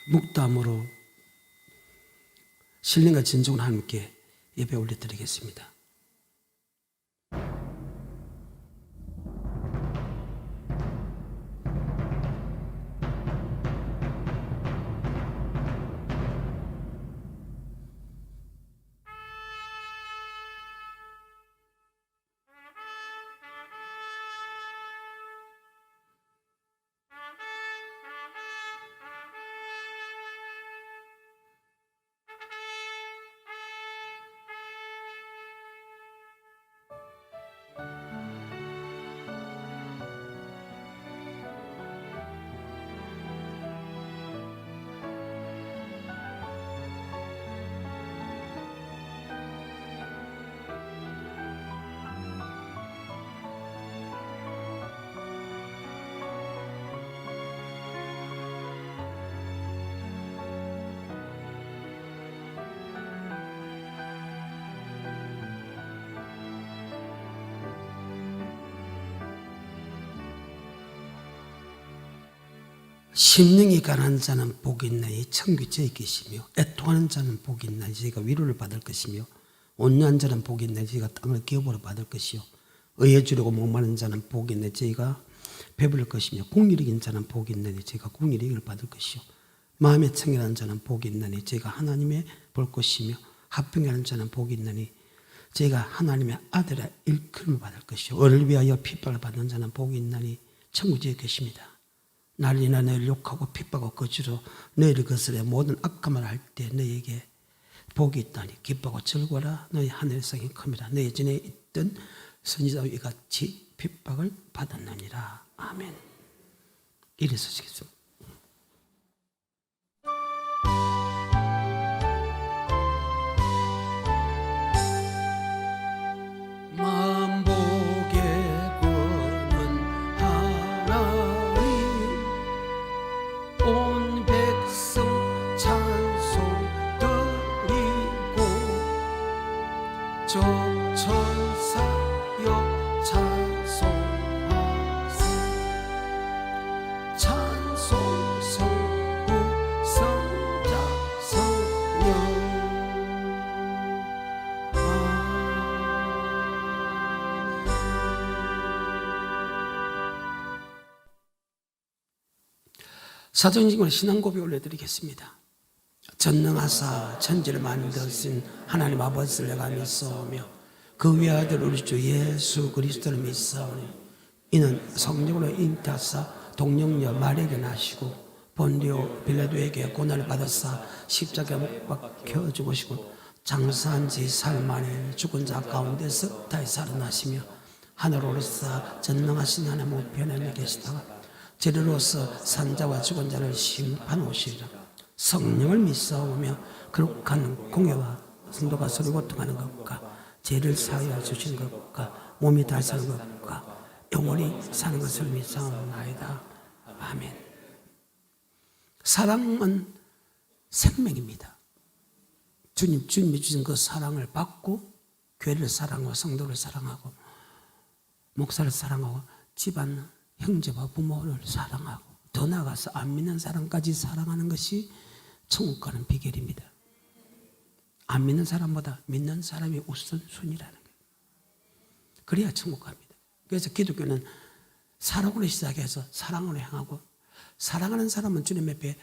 묵담으로 신령과 진정으로 함께 예배 올려드리겠습니다. 심령이 가난한 자는 복이 있나니 천국에 저희 계시며, 애통하는 자는 복이 있나니 저희가 위로를 받을 것이며, 온유한 자는 복이 있나니 저희가 땅을 기업으로 받을 것이요, 의에 주려고 목마른 자는 복이 있나니 저희가 배부를 것이며, 공의를 이긴 자는 복이 있나니 저희가 공의를 이길 받을 것이요, 마음에 청결한 자는 복이 있나니 저희가 하나님의 볼 것이며, 합평하는 자는 복이 있나니 저희가 하나님의 아들의 일컬음을 받을 것이요, 을을 위하여 핍박을 받는 자는 복이 있나니 천국에 계십니다. 난리나 너희를 욕하고 핍박하고 거주로 너희를 거스려 모든 악한 말을 할 때 너희에게 복이 있다니 기뻐하고 즐거워라. 너희 하늘의 상이 큽니다. 너희 전에 있던 선지자와 이같이 핍박을 받았느니라. 아멘. 이래서 시겠습니다. 사도행전으로 신앙고백 올려드리겠습니다. 전능하사 천지를 만드신 하나님 아버지를 내가 믿사오며 그 외아들 우리 주 예수 그리스도를 믿사오니 이는 성령으로 잉태하사 동정녀 마리아에게 나시고 본디오 빌라도에게 고난을 받아사 십자가에 못 박혀 죽으시고 장사한 지 사흘 만에 죽은 자 가운데서 다시 살아나시며 하늘로 오르사 전능하신 하나님 우편에 계시다가 재료로서 산자와 죽은 자를 심판하시리라. 성령을 믿사오며 거룩한 공예와 성도가 서로 고통하는 것과 죄를 사하여 주시는 것과 몸이 다시 사는 것과 영원히 사는 것을 믿사옵나이다. 아멘. 사랑은 생명입니다. 주님이 주신 그 사랑을 받고 교회를 사랑하고 성도를 사랑하고 목사를 사랑하고 집안 형제와 부모를 사랑하고 더 나아가서 안 믿는 사람까지 사랑하는 것이 천국 가는 비결입니다. 안 믿는 사람보다 믿는 사람이 우선순위라는 거예요. 그래야 천국 갑니다. 그래서 기독교는 사랑으로 시작해서 사랑으로 향하고, 사랑하는 사람은 주님 앞에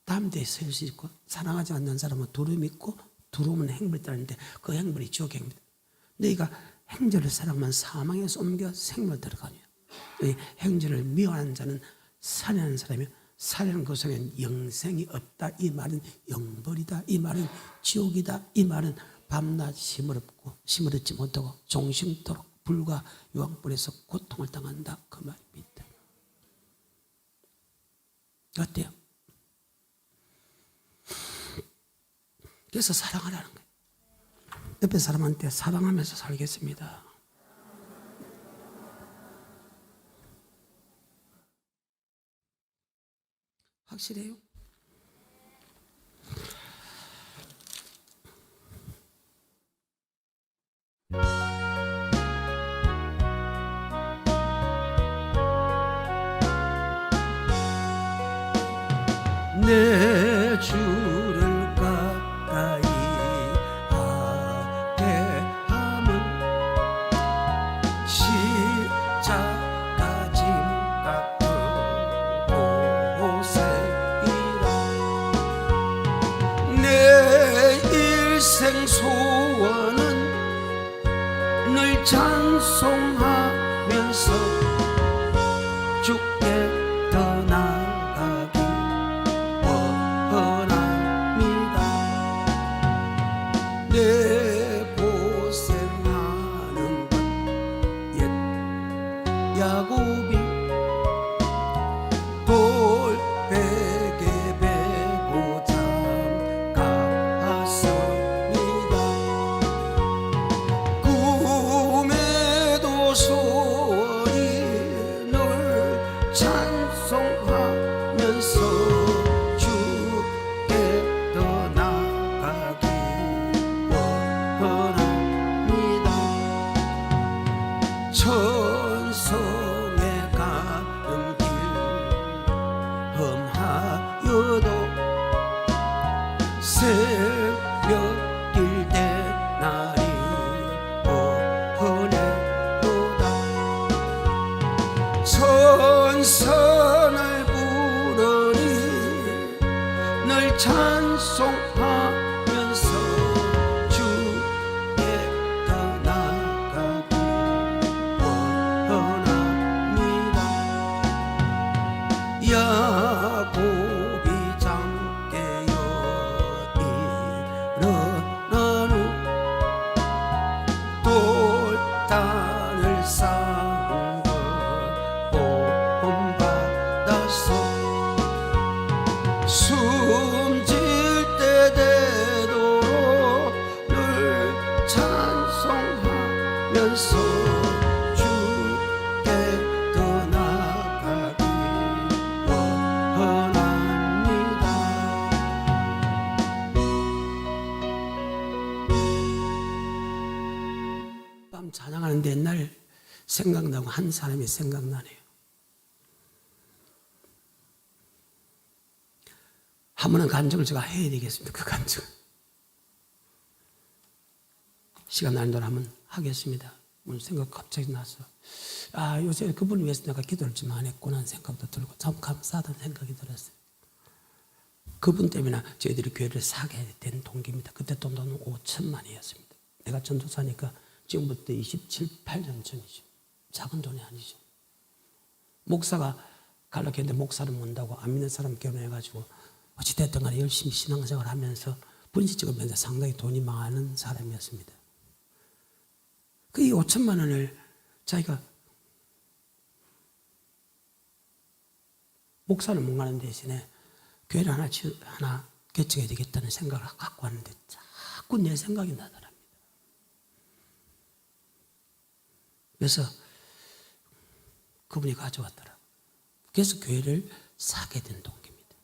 담대히 설 수 있고, 사랑하지 않는 사람은 두려움이 있고, 두려움은 행벌이 따르는데 그 행벌이 지옥의 행입니다. 너희가 행절을 사랑하면 사망에서 옮겨 생명을 들어가냐. 행절을 미워하는 자는 살인하는 사람이요, 살인하는 그 속에는 영생이 없다. 이 말은 영벌이다. 이 말은 지옥이다. 이 말은 밤낮 시무렵지 못하고 종심토록 불과 유황불에서 고통을 당한다. 그 말입니다. 어때요? 그래서 사랑하라는 거예요. 옆에 사람한테 사랑하면서 살겠습니다. 확실해요? 내 십자가 짐 같은 곳에이라. 내 일생 소원은 늘 찬송하면서 주께 더 나아가기 원합니다. 내 고생하는 것 옛 야곱이 돌베개 베고 잠갔습니다. 꿈에도 소원이 늘 찬송하면서 주께 더 나아가기 원합니다. 천성에 가는 길 험하여도 새벽길 때 날이 오려도다. 선선을 부르니 늘 찬송하면서 주께 더 나아가기 원합니다. 야곱이 잠 깨어 일어난 후 돌단을 쌓은 것 본받아서 숨질 때 되도록 늘 찬송하면서 주께 더 나아가기 원합니다. 밤 찬양하는데 옛날 생각나고 한 사람이 생각나네요. 한 번은 간증을 제가 해야 되겠습니다. 그 간증 시간 나는 대로 한번 하겠습니다. 오늘 생각 갑자기 나서 요새 그분을 위해서 내가 기도를 좀 안 했구나 하는 생각도 들고 참 감사하다는 생각이 들었어요. 그분 때문에 저희들이 교회를 사게 된 동기입니다. 그때 돈은 5천만이었습니다. 내가 전도사니까 지금부터 27, 8년 전이죠. 작은 돈이 아니죠. 목사가 가려고 했는데 목사를 못한다고 안 믿는 사람 결혼해가지고 어찌됐든 간에 열심히 신앙생활을 하면서 분식 찍으면서 상당히 돈이 많은 사람이었습니다. 그 5천만 원을 자기가 목사를 못 가는 대신에 교회를 하나 개척해야 되겠다는 생각을 갖고 왔는데 자꾸 내 생각이 나더랍니다. 그래서 그분이 가져왔더라고요. 그래서 교회를 사게 된 동기입니다.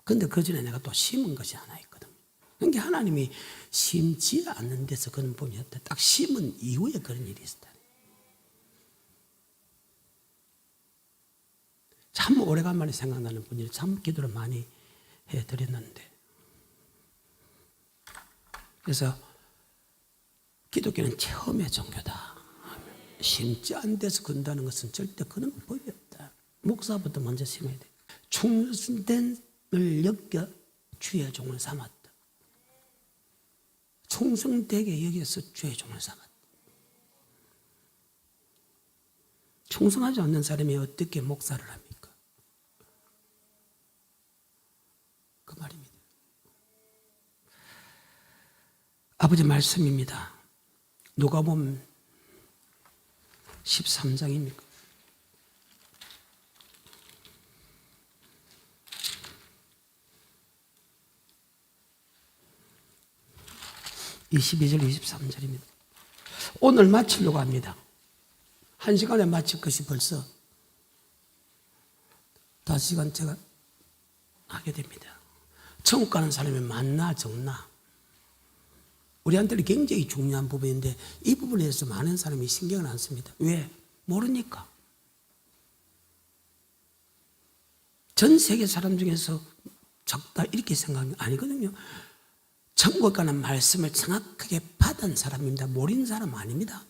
그런데 그 전에 내가 또 심은 것이 하나 있거든요. 그러니까 하나님이 심지 않는 데서 그런 분이었다. 딱 심은 이후에 그런 일이 있었다. 참 오래간만에 생각나는 분이 참 기도를 많이 해드렸는데, 그래서 기독교는 체험의 종교다. 심지 않은 데서 건다는 것은 절대 그런 법이 없다. 목사부터 먼저 심어야 돼. 충성됨을 여겨 주의 종을 삼았다. 충성되게 여겨서 주의 종을 삼았다. 충성하지 않는 사람이 어떻게 목사를 합니까? 그 말입니다. 아버지 말씀입니다. 누가복음 13장입니까? (22절) 23절입니다. 오늘 마치려고 합니다. 1시간에 마칠 것이 벌써 5시간 제가 하게 됩니다. 천국 가는 사람이 많나 적나? 우리한테는 굉장히 중요한 부분인데 이 부분에 대해서 많은 사람이 신경을 안 씁니다. 왜? 모르니까. 전 세계 사람 중에서 적다 이렇게 생각하는 게 아니거든요. 천국 가는 말씀을 정확하게 받은 사람입니다. 모르는 사람 아닙니다.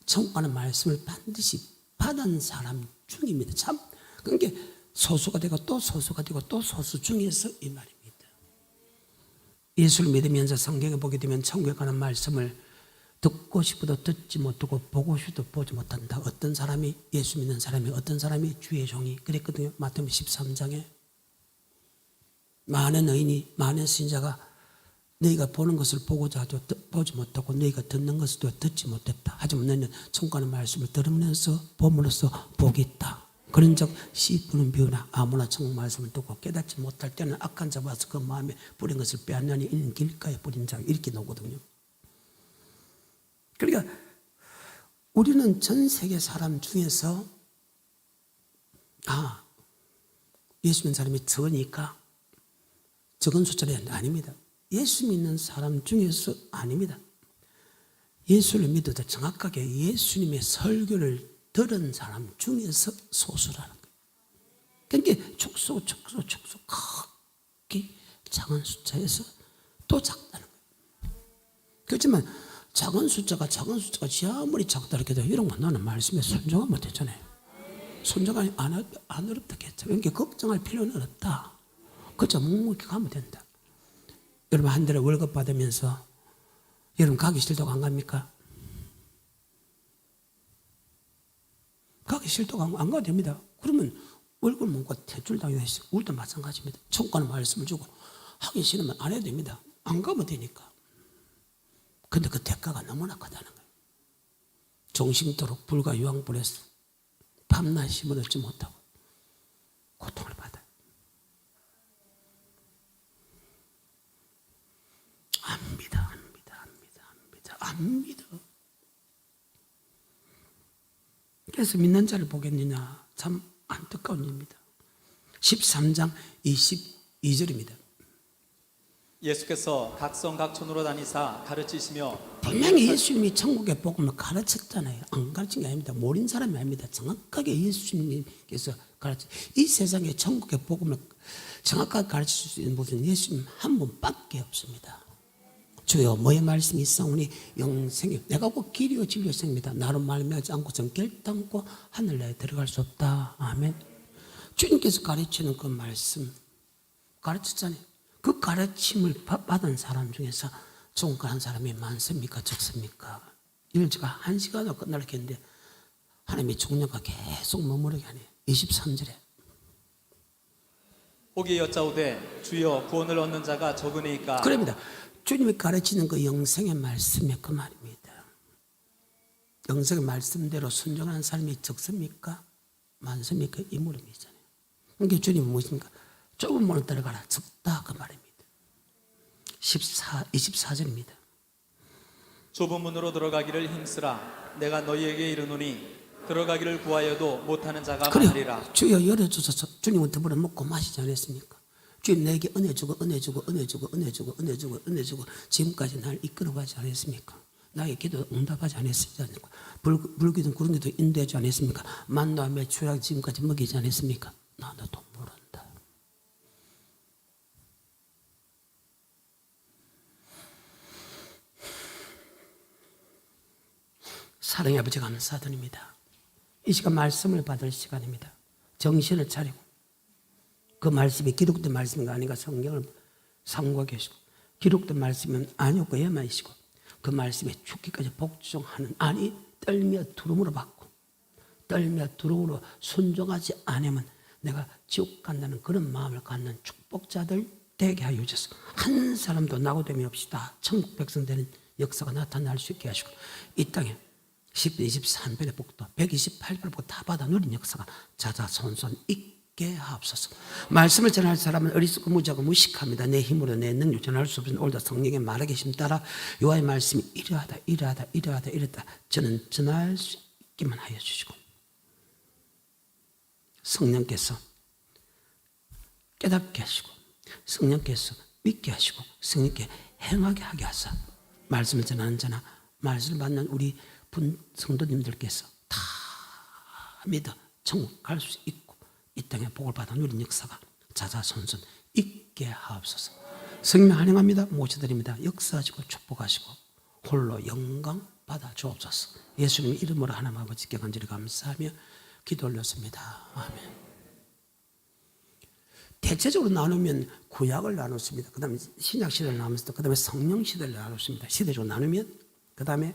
천국 가는 말씀을 반드시 받은 사람 중입니다. 참 그러니까 소수가 되고 또 소수가 되고 또 소수 중에서 이 말입니다. 예수를 믿으면서 성경에 보게 되면 천국에 관한 말씀을 듣고 싶어도 듣지 못하고 보고 싶어도 보지 못한다. 어떤 사람이 예수 믿는 사람이 어떤 사람이 주의 종이 그랬거든요. 마태복음 13장에 많은 의인이 많은 신자가 너희가 보는 것을 보고자 하도 보지 못하고 너희가 듣는 것을 듣지 못했다. 하지만 너희는 천국 가는 말씀을 들으면서 봄으로써 복이 있다. 그런 적 씨 뿌는 비유나 아무나 천국 말씀을 듣고 깨닫지 못할 때는 악한 자 와서 그 마음에 뿌린 것을 빼앗느니 이는 길가에 뿌린 자 이렇게 나오거든요. 그러니까 우리는 전 세계 사람 중에서 예수 믿는 사람이 적으니까 적은 숫자는 아닙니다. 예수 믿는 사람 중에서 아닙니다. 예수를 믿어도 정확하게 예수님의 설교를 들은 사람 중에서 소수라는 거예요. 그러니까 축소 크게 작은 숫자에서 또 작다는 거예요. 그렇지만 작은 숫자가 아무리 작다 해도 이런 거 나는 말씀에 순종하면 되잖아요. 순종하면 안 어렵다겠죠. 그러니까 걱정할 필요는 없다. 그저 묵묵히 가면 된다. 여러분 한 달에 월급 받으면서 여러분 가기 싫다고 안 갑니까? 가기 싫다고 안 가도 됩니다. 그러면 월급 먹고 대출 당해서 우리도 마찬가지입니다. 천국 가는 말씀을 주고 하기 싫으면 안 해도 됩니다. 안 가면 되니까. 근데 그 대가가 너무나 크다는 거예요. 종식토록 불과 유황불에서 밤낮 힘을 얻지 못하고 고통을 받아요. 압니다. 그래서 믿는 자를 보겠느냐 참 안타까운 일입니다. 13장 22절입니다. 예수께서 각성 각촌으로 다니사 가르치시며 분명히 예수님이 천국의 복음을 가르쳤잖아요. 안 가르친 게 아닙니다. 모르는 사람이 아닙니다. 정확하게 예수님께서 이 세상에 천국의 복음을 정확하게 가르칠 수 있는 분은 예수님 한 분밖에 없습니다. 주여 뭐의 말씀이 있사오니 영생이 내가 곧 길이요 진리요 생입니다. 나로 말미암지 않고선 결단코 하늘나라에 들어갈 수 없다. 아멘. 주님께서 가르치는 그 말씀 가르쳤잖아요. 그 가르침을 받은 사람 중에서 천국 가는 사람이 많습니까? 적습니까? 일주가 1시간으로 끝날게 했는데 하나님이 종려가 계속 머무르게 하네요. 23절에 혹이 여짜오되 주여 구원을 얻는 자가 적으니까 그럽니다. 주님이 가르치는 그 영생의 말씀에 그 말입니다. 영생의 말씀대로 순종하는 사람이 적습니까? 많습니까? 이 물음이잖아요. 그러니까 주님은 무엇입니까? 좁은 문을 들어가라. 적다 그 말입니다. 24절입니다. 좁은 문으로 들어가기를 힘쓰라. 내가 너희에게 이르노니 들어가기를 구하여도 못하는 자가 많으리라. 주여 열어주소서. 주님은 더불어 먹고 마시지 않았습니까? 주님 내게 은혜 주고 지금까지 날 이끌어가지 않았습니까? 나의 기도 응답하지 않았습니까? 불기둥 구름기도 인도하지 않았습니까? 만나와 매출하게 지금까지 먹이지 않았습니까? 나도 모른다. 사랑의 아버지 감사드립니다. 이 시간 말씀을 받을 시간입니다. 정신을 차리고 그 말씀이 기록된 말씀인가 아닌가 성경을 상고하고 계시고 기록된 말씀은 아니었고 예만이시고 그 말씀에 죽기까지 복종하는 아니 떨며 두름으로 받고 떨며 두름으로 순종하지 않으면 내가 지옥 간다는 그런 마음을 갖는 축복자들 되게 하여 주셔서 한 사람도 낙오됨이 없이 다 천국 백성 되는 역사가 나타날 수 있게 하시고 이 땅에 10편 23편의 복도 128편의 복도 다 받아 누린 역사가 자자손손 있게 하옵소서. 말씀을 전할 사람은 어리석고 무지하고 무식합니다. 내 힘으로 내 능력 전할 수 없는 오늘도 성령의 말하 계심 따라 여호와의 말씀이 이러하다 저는 전할 수 있기만 하여 주시고 성령께서 깨닫게 하시고 성령께서 믿게 하시고 성령께 행하게 하게 하사 말씀을 전하는 자나 말씀을 받는 우리 성도님들께서 다 믿어 천국 갈 수 있고 이 땅에 복을 받아 누린 역사가 자자손손 있게 하옵소서. 성령 환영합니다. 모셔드립니다. 역사하시고 축복하시고 홀로 영광 받아 주옵소서. 예수님 이름으로 하나님 아버지께 간절히 감사하며 기도 올렸습니다. 아멘. 대체적으로 나누면 구약을 나눴습니다. 그 다음에 신약 시대를 나눴습니다. 그 다음에 성령 시대를 나눴습니다. 시대적으로 나누면 그 다음에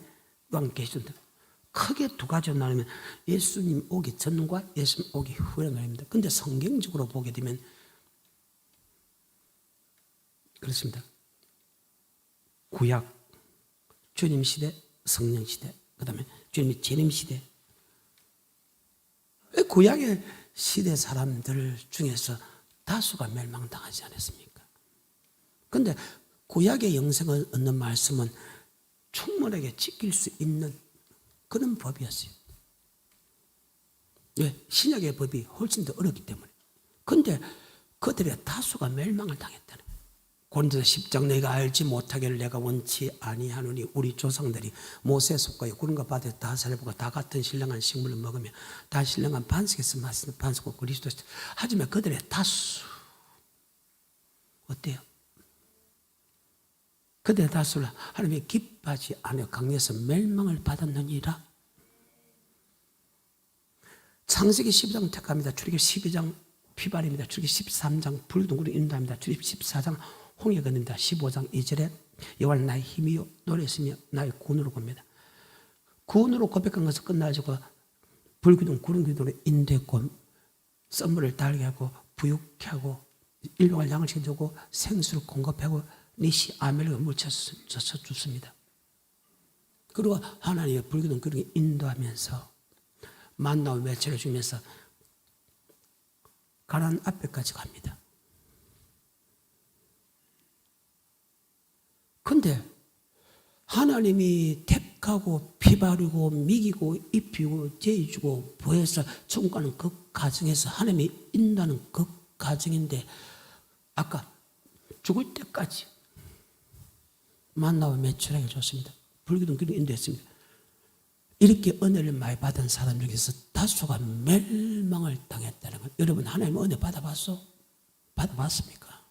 요한계시록 크게 두 가지로 나누면 예수님 오기 전과 예수님 오기 후에 나눕니다. 그런데 성경적으로 보게 되면 그렇습니다. 구약, 주님 시대, 성령 시대, 그 다음에 주님의 재림 시대. 구약의 시대 사람들 중에서 다수가 멸망당하지 않았습니까? 그런데 구약의 영생을 얻는 말씀은 충분하게 지킬 수 있는 그런 법이었어요. 왜? 신약의 법이 훨씬 더 어렵기 때문에. 그런데 그들의 다수가 멸망을 당했다는 거예요. 고린도서 10장 내가 알지 못하기를 내가 원치 아니하노니 우리 조상들이 모세 속과에 구름과 바다에 다 살려보고 다 같은 신령한 식물을 먹으며 다 신령한 반석에서 마시는 반석과 그리스도. 하지만 그들의 다수 어때요? 그들의 다수를 하나님이 기뻐하지 않아 강에서 멸망을 받았느니라. 창세기 12장 택합니다. 출애굽 12장 피발입니다. 출애굽 13장 불둥그리 인도합니다. 출애굽 14장 홍해 건너입니다. 15장 2절에 여호와는 나의 힘이요 노래했으며 나의 구원으로 봅니다. 구원으로 고백한 것을 끝나가지고 불기둥 구름 기둥으로 인도했고 썰물을 달게 하고 부육케 하고 일용할 양을 챙겨주고 생수를 공급하고 니시 아멜을 물쳐서 줬습니다. 그리고 하나님의 불기둥 구름에 인도하면서 만나와 매체를 주면서 가나안 앞에까지 갑니다. 그런데 하나님이 택하고 피바르고 미기고 입히고 제해주고 보혜서 천국가는 그 과정에서 하나님이 인도하는 그 과정인데 아까 죽을 때까지 만나와 매출하게 줬습니다. 불기둥 그리고 인도했습니다. 이렇게 은혜를 많이 받은 사람 중에서 다수가 멸망을 당했다는 것. 여러분 하나님 은혜 받아봤어? 받아봤습니까?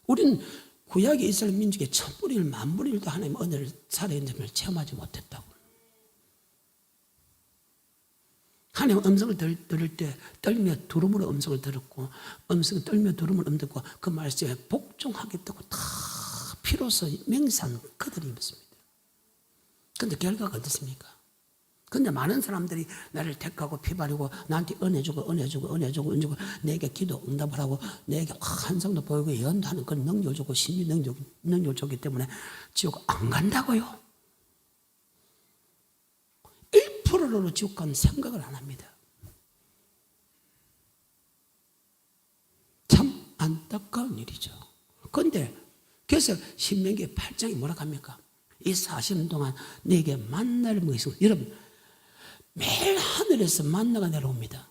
우리는 구약의 이스라엘 민족의 천분의 일, 만분의 일도 하나님의 은혜를 살아있는 점을 체험하지 못했다고. 하나님 음성을 들을 때 떨며 두름으로 음성을 들었고 음성을 떨며 두름으로 듣고 그 말씀에 복종하겠다고 다 피로서 맹세한 그들이 있습니다. 그런데 결과가 어떻습니까? 그런데 많은 사람들이 나를 택하고 피바르고 나한테 은혜 주고 내게 기도 응답을 하고 내게 환상도 보이고 예언도 하는 그런 능력을 주고 신비 능력을 주기 때문에 지옥 안 간다고요. 1%로 지옥 가는 생각을 안 합니다. 참 안타까운 일이죠. 그런데 그래서 신명기 8장이 뭐라고 합니까? 이 40년 동안 내게 만나를 먹이시고 여러분 매일 하늘에서 만나가 내려옵니다.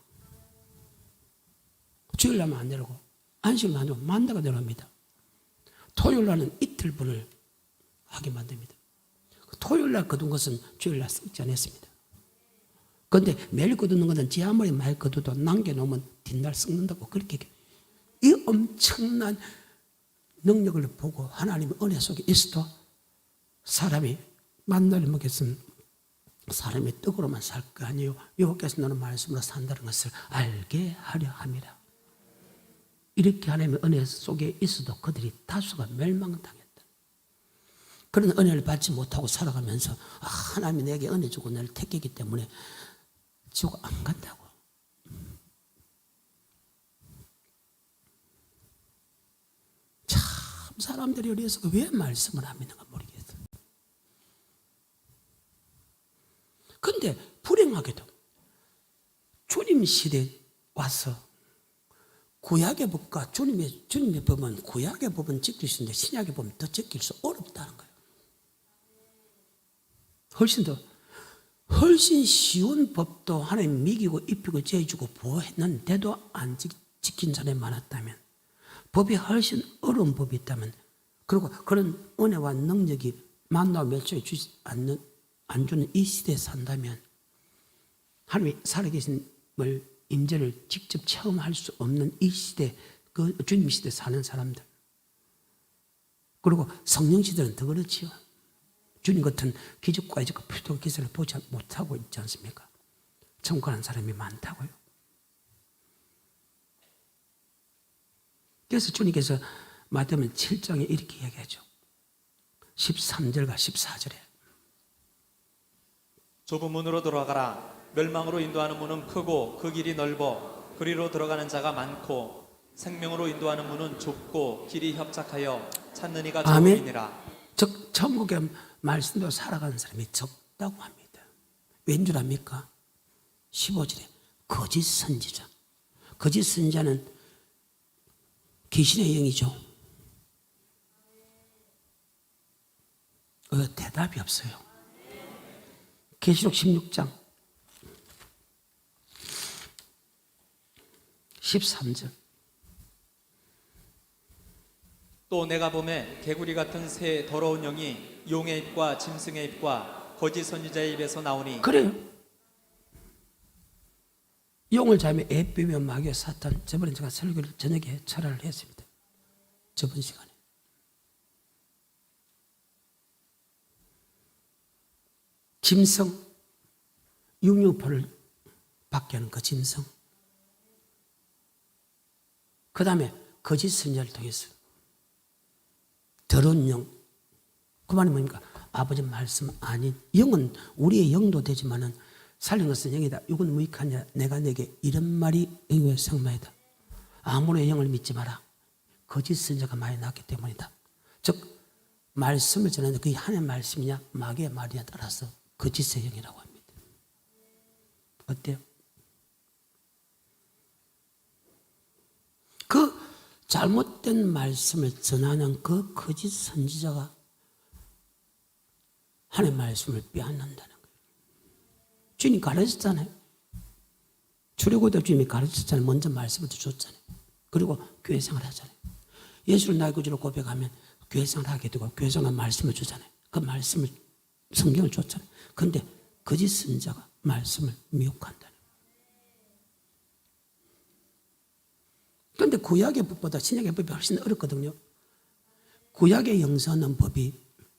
주일날만 안 내려오고 안식일만 안 내려오고 만나가 내려옵니다. 토요일날은 이틀분을 하게 만듭니다. 토요일날 거둔 것은 주일날 썩지 않았습니다. 그런데 매일 거두는 것은 지 아무리 많이 거둬도 남겨놓으면 뒷날 썩는다고 그렇게 이 엄청난 능력을 보고 하나님의 은혜 속에 있어도 사람이 만나를 먹였으면 사람이 떡으로만 살 거 아니에요. 여호와께서 너는 말씀으로 산다는 것을 알게 하려 함이라. 이렇게 하나님의 은혜 속에 있어도 그들이 다수가 멸망당했다. 그런 은혜를 받지 못하고 살아가면서 하나님이 내게 은혜 주고 나를 택했기 때문에 지옥 안 간다고. 참 사람들이 어려서 왜 말씀을 안 믿는가 모르겠어요. 그런데 불행하게도 주님 시대에 와서 구약의 법과 주님의 법은 구약의 법은 지킬 수 있는데 신약의 법은 더 지킬 수 어렵다는 거예요. 훨씬 쉬운 법도 하나님 미기고 입히고 제해주고 보호했는데도 안 지킨 사람이 많았다면 법이 훨씬 어려운 법이 있다면 그리고 그런 은혜와 능력이 만나와 멸치에 주지 안 주는 이 시대에 산다면 하나님이 살아계신을 임재를 직접 체험할 수 없는 이 시대 그 주님 시대에 사는 사람들 그리고 성령 시대는 더 그렇지요. 주님 같은 기적과 이적과 표적 기사를 보지 못하고 있지 않습니까? 천국 가는 사람이 많다고요. 그래서 주님께서 마태복음 7장에 이렇게 이야기하죠. 13절과 14절에 좁은 문으로 들어가라. 멸망으로 인도하는 문은 크고 그 길이 넓어 그리로 들어가는 자가 많고 생명으로 인도하는 문은 좁고 길이 협착하여 찾는 이가 아멘. 적음이니라. 즉 천국의 말씀대로 살아가는 사람이 적다고 합니다. 왠 줄 압니까? 15절에 거짓 선지자. 거짓 선지자는 귀신의 영이죠. 대답이 없어요. 계시록 16장 13절. 또 내가 보매 개구리 같은 새 더러운 영이 용의 입과 짐승의 입과 거짓 선지자의 입에서 나오니 그래요. 용을 잡으면 에비며 마귀와 사탄. 저번에 제가 설교를 저녁에 철학을 했습니다. 저번 시간에. 짐승, 육류포를 받게 하는 그 짐승. 그 다음에 거짓 선지자를 통해서 더러운 영. 그 말이 뭡니까? 아버지 말씀 아닌 영은 우리의 영도 되지만은 살린 것은 영이다. 이건 무익하냐? 내가 내게 이런 말이 영의 생마이다. 아무런 영을 믿지 마라. 거짓 선지자가 많이 나왔기 때문이다. 즉 말씀을 전하는데 그게 하나님의 말씀이냐 마귀의 말이냐 따라서 거짓의 영이라고 합니다. 어때요? 그 잘못된 말씀을 전하는 그 거짓 선지자가 하나님의 말씀을 빼앗는다는 거예요. 주님 가르쳤잖아요. 출애굽도 주님이 가르쳤잖아요. 먼저 말씀을 줬잖아요. 그리고 교회 생활 하잖아요. 예수를 나의 구주로 고백하면 교회 생활 하게 되고 교회 생활 말씀을 주잖아요. 그 말씀을 성경을 줬잖아요. 그런데 거짓 선지자가 말씀을 미혹한다는 거예요. 그런데 구약의 법보다 신약의 법이 훨씬 어렵거든요. 구약의 영서하는 법이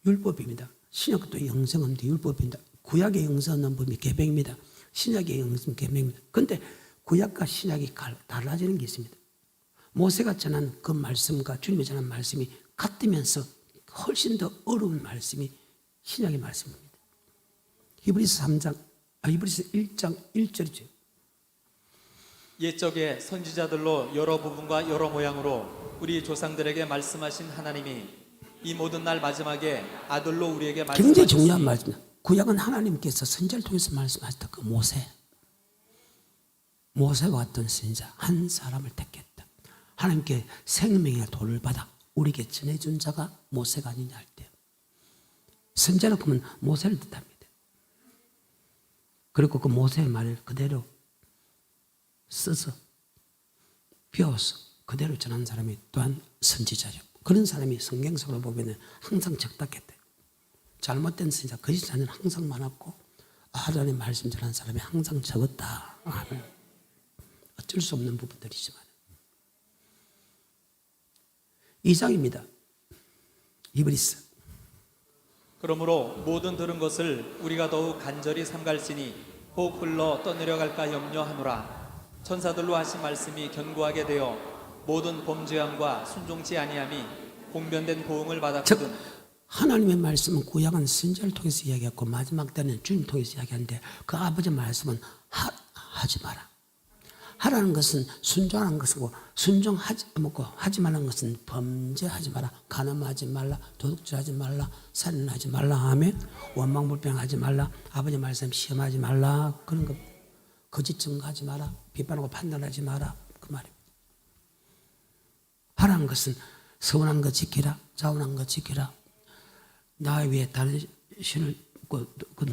율법입니다. 신약도 영성은 율법입니다. 구약의 영서하는 법이 계명입니다. 신약의 영성은 계명입니다. 그런데 구약과 신약이 달라지는 게 있습니다. 모세가 전한 그 말씀과 주님이 전한 말씀이 같으면서 훨씬 더 어려운 말씀이 신약의 말씀입니다. 히브리서 1장 1절이죠. 옛적에 선지자들로 여러 부분과 여러 모양으로 우리 조상들에게 말씀하신 하나님이 이 모든 날 마지막에 아들로 우리에게 말씀하셨으니 굉장히 중요한 말씀입니다. 구약은 하나님께서 선지자를 통해서 말씀하셨다. 그 모세와 같은 선지자 한 사람을 택했다. 하나님께 생명의 도를 받아 우리에게 전해준 자가 모세가 아니냐 할 때 선지자는 그러면 모세를 뜻합니다. 그리고 그 모세의 말을 그대로 써서 배워서 그대로 전한 사람이 또한 선지자죠. 그런 사람이 성경적으로 보면 항상 적답했대요. 잘못된 선지자, 거짓 선지자는 항상 많았고 하나님의 말씀 전한 사람이 항상 적었다. 어쩔 수 없는 부분들이지만 2장입니다. 히브리서. 그러므로 모든 들은 것을 우리가 더욱 간절히 삼갈지니 혹 흘러 떠내려갈까 염려하노라. 천사들로 하신 말씀이 견고하게 되어 모든 범죄함과 순종치 아니함이 공변된 보응을 받았거든. 즉 하나님의 말씀은 구약은 선지자를 통해서 이야기했고 마지막 때는 주님 통해서 이야기하는데 그 아버지 말씀은 하지 마라. 하라는 것은 순종하는 것이고 순종하지 말라는 것은 범죄하지 마라. 간음하지 말라. 도둑질하지 말라. 살인하지 말라. 아멘. 원망불평하지 말라. 아버지 말씀 시험하지 말라. 그런 거 거짓 증거하지 마라. 비판하고 판단하지 마라. 그 말입니다. 하라는 것은 서운한 거 지키라. 자원한 거 지키라. 나 위에 다른 신을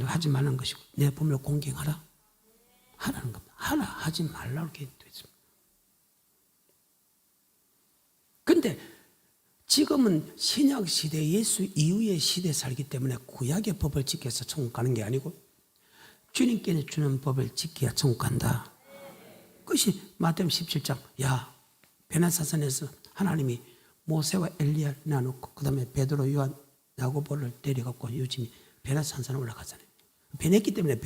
하지 말라는 것이고 내 부모를 공경하라. 하라는 겁니다. 하라 하지 말라고 이렇게 되어 있습니다. 그런데 지금은 신약 시대 예수 이후의 시대에 살기 때문에 구약의 법을 지켜서 천국 가는 게 아니고 주님께는 주는 법을 지켜야 천국 간다. 그것이 마태복음 17장 야 베나사산에서 하나님이 모세와 엘리야를 나누고 그 다음에 베드로 요한 야고보를 때려갖고 요즘이 베나산산에 올라가잖아요. 변했기 때문에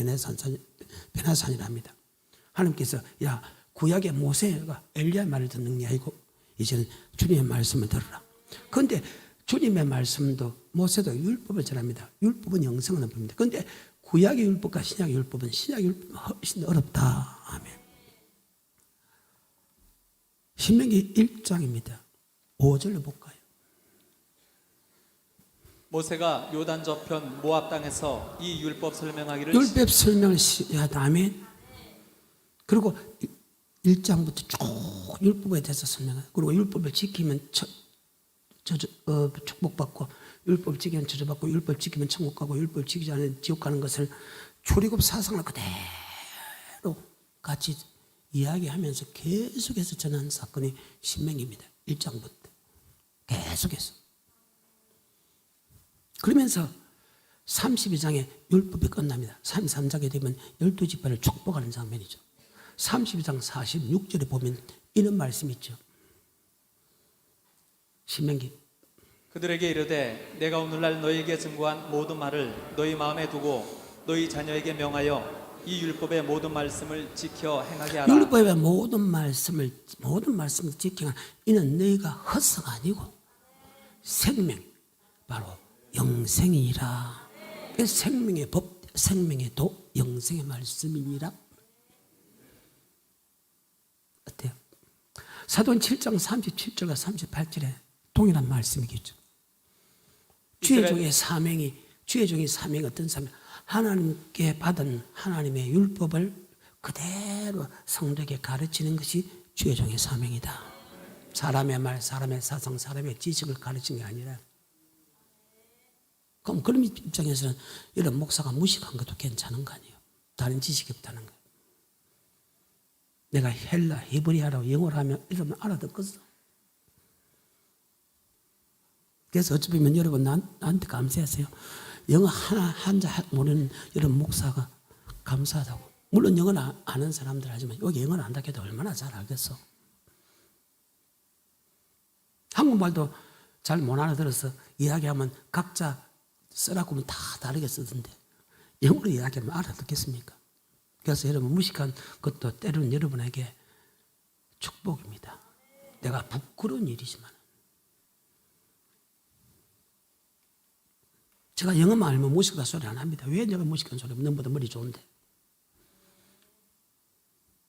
베나산이랍니다. 하나님께서 야 구약의 모세가 엘리야 말을 듣는 게 아니고 이제는 주님의 말씀을 들으라. 그런데 주님의 말씀도 모세도 율법을 전합니다. 율법은 영생을 법입니다. 그런데 구약의 율법과 신약의 율법은 신약의 율법은 훨씬 어렵다. 아멘. 신명기 1장입니다. 5절로 볼까요? 모세가 요단 저편 모압 땅에서 이 율법 설명하기를 율법 설명을 시작하다. 아멘. 그리고 1장부터 쭉 율법에 대해서 설명해요. 그리고 율법을 지키면 축복받고, 율법 지키면 저주받고, 율법 지키면 천국 가고, 율법 지키지 않으면 지옥 가는 것을 출애굽 사상을 그대로 같이 이야기하면서 계속해서 전하는 사건이 신명기입니다. 1장부터 계속해서. 그러면서 32장에 율법이 끝납니다. 33장에 되면 12지파를 축복하는 장면이죠. 32장 46절에 보면 이런 말씀이 있죠. 신명기. 그들에게 이르되 내가 오늘날 너희에게 증거한 모든 말을 너희 마음에 두고 너희 자녀에게 명하여 이 율법의 모든 말씀을 지켜 행하게 하라. 율법의 모든 말씀을 지켜 이는 너희가 헛성 아니고 생명, 바로 영생이라. 생명의 법, 생명의 도, 영생의 말씀이니라. 어때요? 사도행 7장 37절과 38절에 동일한 말씀이겠죠. 주의 종의 사명이 어떤 사명? 하나님께 받은 하나님의 율법을 그대로 성도에게 가르치는 것이 주의 종의 사명이다. 사람의 말, 사람의 사상, 사람의 지식을 가르치는 게 아니라. 그럼 그런 입장에서는 이런 목사가 무식한 것도 괜찮은 거 아니에요? 다른 지식이 없다는 거예요. 내가 헬라, 히브리어로 영어를 하면 이러면 알아듣겠어. 그래서 어찌 보면 여러분 나한테 감사하세요. 영어 한자 모르는 이런 목사가 감사하다고. 물론 영어는 아는 사람들 하지만 여기 영어를 안다고 해도 얼마나 잘 알겠어. 한국말도 잘 못 알아들어서 이야기하면 각자 쓰라고 하면 다 다르게 쓰던데 영어로 이야기하면 알아듣겠습니까? 그래서 여러분 무식한 것도 때로는 여러분에게 축복입니다. 내가 부끄러운 일이지만 제가 영어만 알면 무식하다 소리 안 합니다. 왜 내가 무식한 소리 하면 너보다 머리 좋은데.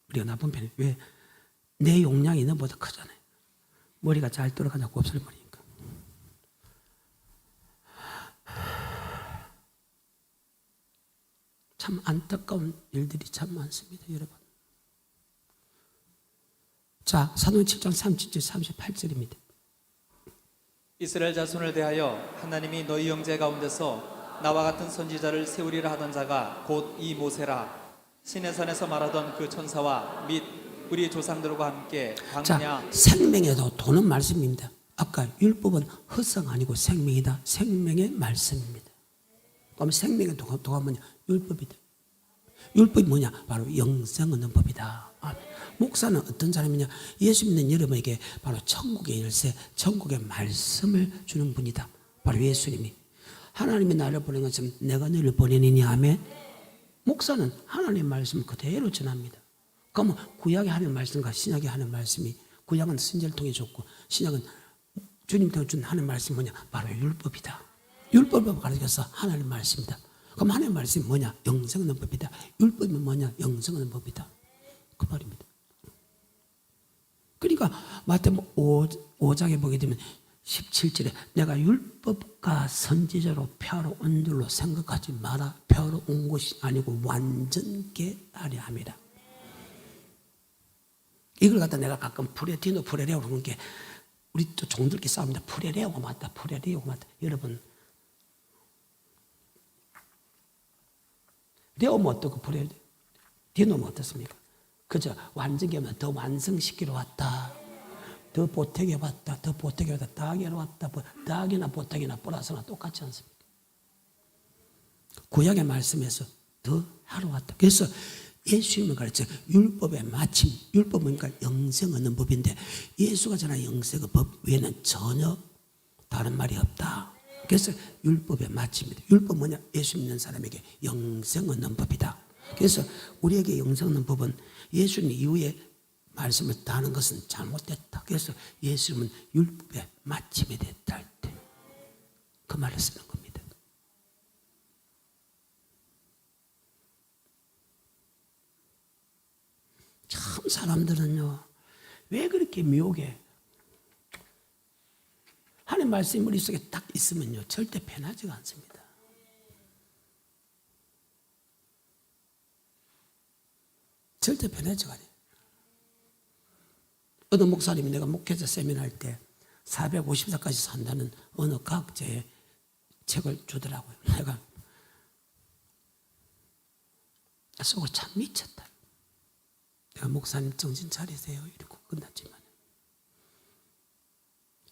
우리가 나쁜 편이 왜 내 용량이 너보다 크잖아요. 머리가 잘 돌아가냐고 없을머리니까. 참 안타까운 일들이 참 많습니다, 여러분. 자, 사도행 7장 37절 38절입니다. 이스라엘 자손을 대하여 하나님이 너희 형제 가운데서 나와 같은 선지자를 세우리라 하던 자가 곧 이 모세라. 시내산에서 말하던 그 천사와 및 우리 조상들과 함께 광야. 자, 생명에도 도는 말씀입니다. 아까 율법은 헛성 아니고 생명이다. 생명의 말씀입니다. 그럼 생명의 도가 뭐냐? 율법이다. 율법이 뭐냐? 바로 영생 얻는 법이다. 아멘. 목사는 어떤 사람이냐? 예수 믿는 여러분에게 바로 천국의 열쇠, 천국의 말씀을 주는 분이다. 바로 예수님이. 하나님이 나를 보낸 것처럼 내가 너를 보내느니. 아멘. 목사는 하나님의 말씀을 그대로 전합니다. 그러면 구약에 하는 말씀과 신약에 하는 말씀이, 구약은 선지자를 통해 줬고 신약은 주님 통해 준 하는 말씀이 뭐냐? 바로 율법이다. 율법을 가르쳐서 하나님의 말씀이다. 그럼 하나님의 말씀이 뭐냐? 영생 얻는 법이다. 율법이 뭐냐? 영생 얻는 법이다. 그 말입니다. 그러니까 마태복음 5장에 보게 되면 17절에 내가 율법과 선지자로 표로 온 줄로 생각하지 마라. 표로 온 것이 아니고 완전케 하려 함이라. 이걸 갖다 내가 가끔 프레티노 프레레오 그러는 게 우리 또 종들끼리 싸웁니다. 프레레오가 맞다. 프레레오가 맞다. 여러분 레오면 어떻고 디노면 어떻습니까? 그저 완전히 하면 더 완성시키러 왔다. 더 보태게 왔다. 더 보태게 왔다. 더하기로 왔다. 더하기나 보태기나 플러스나 똑같지 않습니까? 구약의 말씀에서 더 하러 왔다. 그래서 예수님을 가르쳐 율법의 마침, 율법은 그러니까 영생 얻는 법인데 예수가 전한 영생의 법 외에는 전혀 다른 말이 없다. 그래서 율법의 마침이다. 율법 뭐냐? 예수 믿는 사람에게 영생 얻는 법이다. 그래서 우리에게 영생 얻는 법은 예수님 이후에 말씀을 다하는 것은 잘못됐다. 그래서 예수님은 율법의 마침이 됐다 할 때 그 말을 쓰는 겁니다. 참 사람들은요, 왜 그렇게 미혹해? 하나님 말씀이 머릿속에 딱 있으면요, 절대 편하지가 않습니다. 절대 편하지가 않아요. 어느 목사님이 내가 목회자 세미나 할 때 450살까지 산다는 어느 과학자의 책을 주더라고요. 내가 속으로 참 미쳤다. 내가 목사님 정신 차리세요 이러고 끝났지만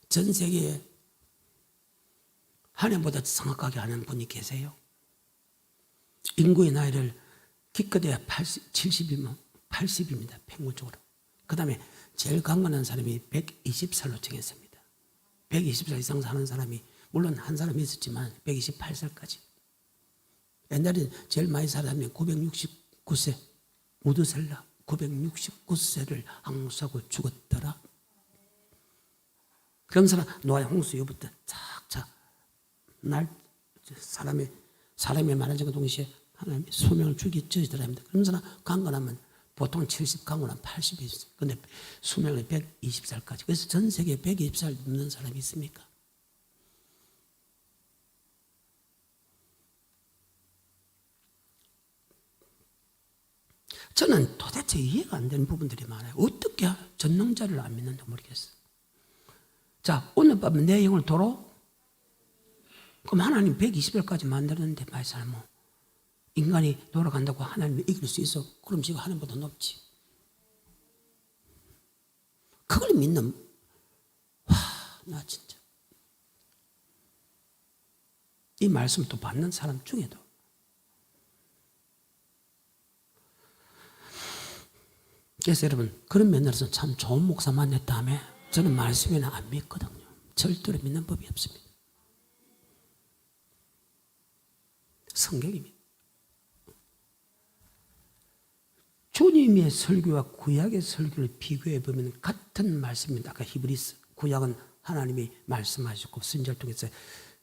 전 세계에 하나님보다 정확하게 아는 분이 계세요. 인구의 나이를 기껏해야 70이면 80입니다. 평균적으로. 그 다음에 제일 강건한 사람이 120살로 정했습니다. 120살 이상 사는 사람이 물론 한 사람이 있었지만 128살까지. 옛날에 제일 많이 살았다면 969세 우드셀라 969세를 항수하고 죽었더라. 그런 사람 노아의 홍수 이후부터 착착 날 사람이 많아지고 동시에 하나님이 수명을 주기 저지더랍니다. 그런 사람 강건하면 보통 70 강건하면 80이 있어요. 그런데 수명은 120살까지. 그래서 전 세계에 120살 넘는 사람이 있습니까? 저는 도대체 이해가 안 되는 부분들이 많아요. 어떻게 전능자를 안 믿는지 모르겠어요. 자, 오늘 밤에 내 영을 도로? 그럼 하나님 120일까지 만들었는데 말살모 인간이 돌아간다고 하나님을 이길 수 있어? 그럼 지금 하나님보다 높지. 그걸 믿는, 와, 나 진짜. 이 말씀을 또 받는 사람 중에도 그래서 여러분 그런 면에서 참 좋은 목사 만났다며 저는 말씀에는 안 믿거든요. 절대로 믿는 법이 없습니다. 성경입니다. 주님의 설교와 구약의 설교를 비교해 보면 같은 말씀입니다. 아까 히브리서 구약은 하나님이 말씀하셨고 선지자를 통해서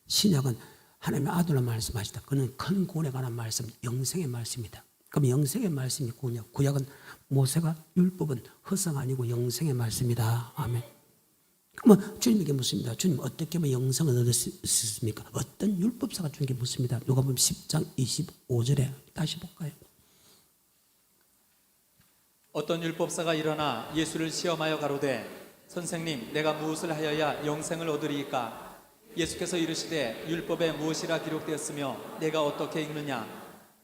신약은 하나님의 아들로 말씀하시다. 그는 큰 구원에 관한 말씀, 영생의 말씀입니다. 그럼 영생의 말씀이 구약, 구약은 모세가 율법은 허상 아니고 영생의 말씀이다. 아멘. 그러면 주님에게 묻습니다. 주님 어떻게 하면 영생을 얻을 수 있습니까? 어떤 율법사가 주님께 묻습니다. 누가 보면 10장 25절에 다시 볼까요? 어떤 율법사가 일어나 예수를 시험하여 가로되 선생님 내가 무엇을 하여야 영생을 얻으리이까? 예수께서 이르시되 율법에 무엇이라 기록되었으며 내가 어떻게 읽느냐?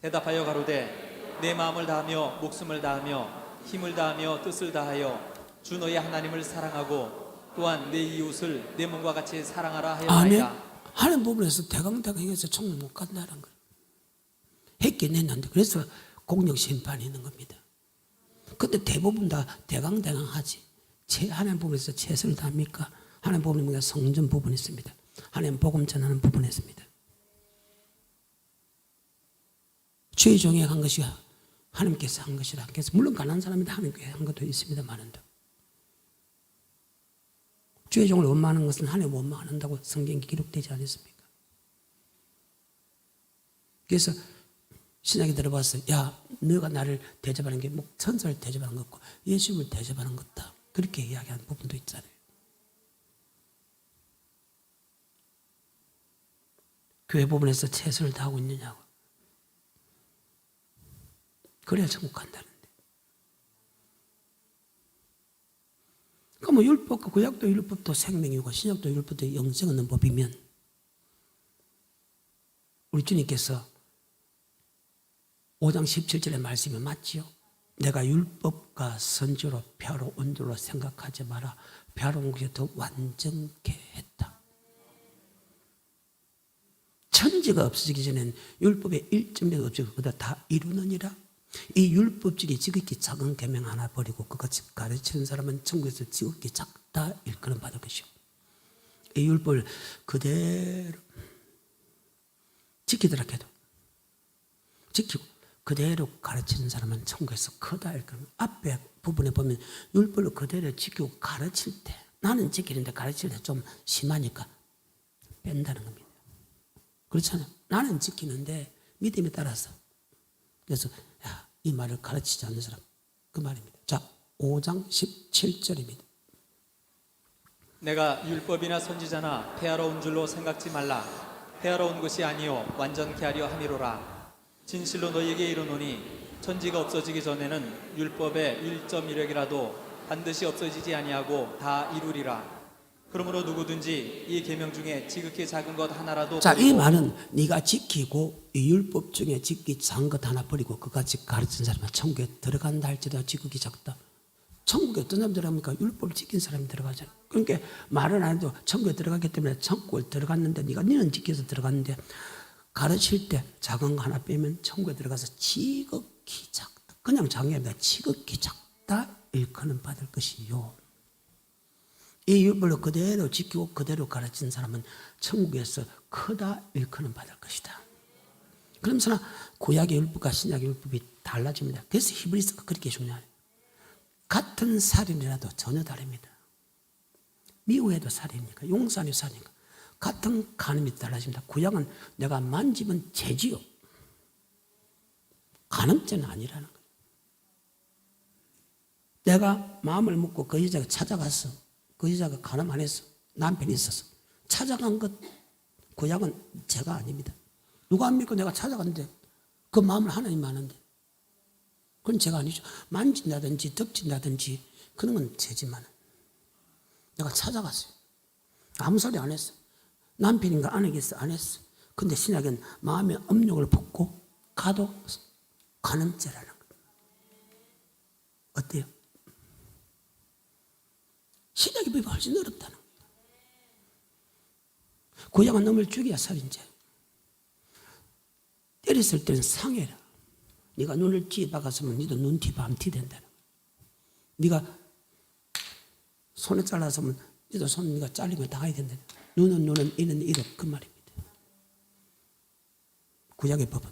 대답하여 가로되 내 마음을 다하며 목숨을 다하며 힘을 다하며 뜻을 다하여 주 너의 하나님을 사랑하고 또한 내 이웃을 내 몸과 같이 사랑하라 하였나이다. 하는 부분에서 대강대강해서 총을 못 간다는 거예요. 했긴 했는데 그래서 공력 심판이 있는 겁니다. 근데 대부분 다 대강대강하지. 하나님 부분에서 최선을 다합니까? 하나님 부분에 성전 부분이 있습니다. 하나님 복음 전하는 부분이 있습니다. 주의 종이 한 것이 하나님께서 한 것이라. 그래서 물론 가난한 사람인데 하나님께 한 것도 있습니다만은도 주의 종을 원망하는 것은 하나님 원망한다고 성경에 기록되지 않았습니까? 그래서 신약에 들어봤어요. 야, 너가 나를 대접하는 게 천사를 대접하는 것 같고 예수님을 대접하는 것다. 그렇게 이야기하는 부분도 있잖아요. 교회 부분에서 최선을 다하고 있느냐고. 그래야 천국 간다는데. 그러면 율법과 구약도 율법도 생명이고 신약도 율법도 영생 얻는 법이면 우리 주님께서 5장 17절의 말씀이 맞지요? 내가 율법과 선지로 벼로 온도로 생각하지 마라. 벼로 온 것이 더 완전케 했다. 천지가 없어지기 전엔 율법의 1점이 없어지고 그다 다 이루느니라. 이 율법적이 지극히 작은 계명 하나 버리고 그같이 가르치는 사람은 천국에서 지극히 작다 일컬음 받을 것이요. 이 율법을 그대로 지키더라 해도 지키고 그대로 가르치는 사람은 천국에서 크다. 앞에 부분에 보면 율법을 그대로 지키고 가르칠 때, 나는 지키는데 가르칠 때 좀 심하니까 뺀다는 겁니다. 그렇잖아요. 나는 지키는데 믿음에 따라서. 그래서 이 말을 가르치지 않는 사람, 그 말입니다. 자, 5장 17절입니다. 내가 율법이나 선지자나 폐하러 온 줄로 생각지 말라. 폐하러 온 것이 아니요 완전케 하려 함이로라. 진실로 너희에게 이르노니 천지가 없어지기 전에는 율법의 1.1획이라도 반드시 없어지지 아니하고 다 이루리라. 그러므로 누구든지 이 계명 중에 지극히 작은 것 하나라도 자, 이 버리고 말은 네가 지키고 이 율법 중에 지키 작은 것 하나 버리고 그같이 가르친 사람은 천국에 들어간다 할지라도 지극히 작다. 천국에 어떤 사람이 들어갑니까? 율법을 지킨 사람이 들어가잖아요. 그러니까 말은 안 해도 천국에 들어가기 때문에 천국에 들어갔는데 니는 지켜서 들어갔는데 가르칠 때 작은 거 하나 빼면 천국에 들어가서 지극히 작다. 그냥 작은 게 아니라 지극히 작다 일컬음 받을 것이요. 이 율법을 그대로 지키고 그대로 가르친 사람은 천국에서 크다 일컬음 받을 것이다. 그러면서 구약의 율법과 신약의 율법이 달라집니다. 그래서 히브리서가 그렇게 중요해요. 같은 살인이라도 전혀 다릅니다. 미워해도 살인이니까, 용서하니 살인이니까. 같은 간음이 달라집니다. 구약은 내가 만지면 죄지요. 간음죄는 아니라는 거예요. 내가 마음을 먹고 그 여자가 찾아갔어. 그 여자가 간음 안 했어. 남편이 있었어. 찾아간 것, 구약은 죄가 아닙니다. 누가 안 믿고 내가 찾아갔는데 그 마음을 하나님 아는데 그건 죄가 아니죠. 만진다든지 덮친다든지 그런 건 죄지만 내가 찾아갔어요. 아무 소리 안 했어. 남편인가 아내겠어? 안 했어. 근데 신약은 마음에 업력을 붓고 가도 간음죄라는 거예요. 어때요? 신약의 법이 훨씬 어렵다는 거예요. 구약은 놈을 죽여야 살인죄. 때렸을 때는 상해라. 네가 눈을 찌박았으면 너도 눈티 밤티 된다는 거예요. 네가 손에 잘랐으면 너도 손 네가 잘리면 당해야 된다는 거예요. 눈은 이는 이도 그 말입니다. 구약의 법은.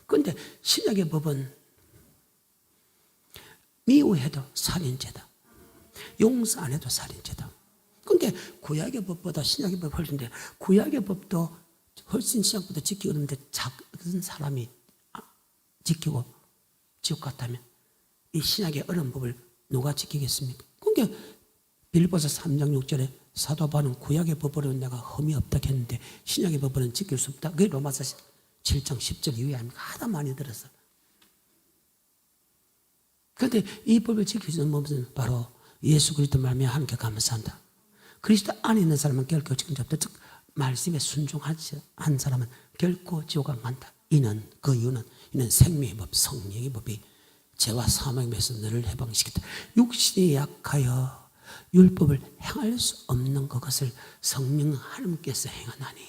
그런데 신약의 법은 미워해도 살인죄다. 용서 안 해도 살인죄다. 그런데 구약의 법보다 신약의 법이 훨씬 돼. 구약의 법도 훨씬 신약보다 지키기 어려운데 작은 사람이 지키고 지옥 갔다면 이 신약의 어려운 법을 누가 지키겠습니까? 그러니까 빌립보서 3장 6절에 사도 바울은 구약의 법으로는 내가 흠이 없다 했는데 신약의 법으로는 지킬 수 없다. 그게 로마서 7장 10절 이후에 아닙니까? 하다 많이 들었어. 그런데 이 법을 지킬 수 있는 법은 바로 예수 그리스도 말미암아 하나님께 감사한다. 그리스도 안에 있는 사람은 결코 지금 없다. 즉 말씀에 순종하지 않은 사람은 결코 지옥 안 간다. 이는 생명의 법, 성령의 법이 죄와 사망의 법에서 너를 해방시켰다. 육신이 약하여 율법을 행할 수 없는 그것을 성령 하나님께서 행하나니.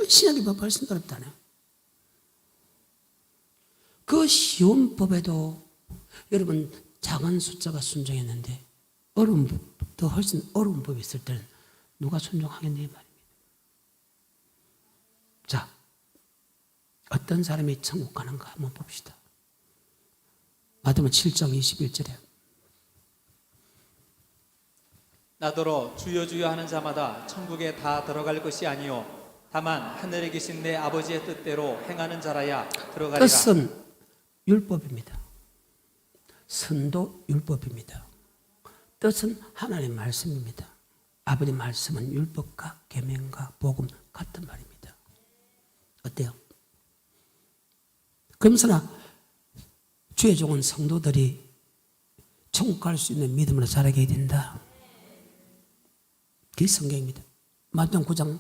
신약의 법 훨씬 어렵다네요. 그 쉬운 법에도 여러분 작은 숫자가 순종했는데 더 훨씬 어려운 법이 있을 때는 누가 순종하겠냐 말입니다. 자, 어떤 사람이 천국 가는가 한번 봅시다. 마태복음 7장 21절에 나더러 주여 주여 하는 자마다 천국에 다 들어갈 것이 아니요 다만 하늘에 계신 내 아버지의 뜻대로 행하는 자라야 들어가리라. 뜻은 율법입니다. 선도 율법입니다. 뜻은 하나님의 말씀입니다. 아버지 말씀은 율법과 계명과 복음 같은 말입니다. 어때요? 그러면서나 주의 종은 성도들이 천국 갈 수 있는 믿음으로 자라게 된다. 그게 성경입니다. 마태복음 9장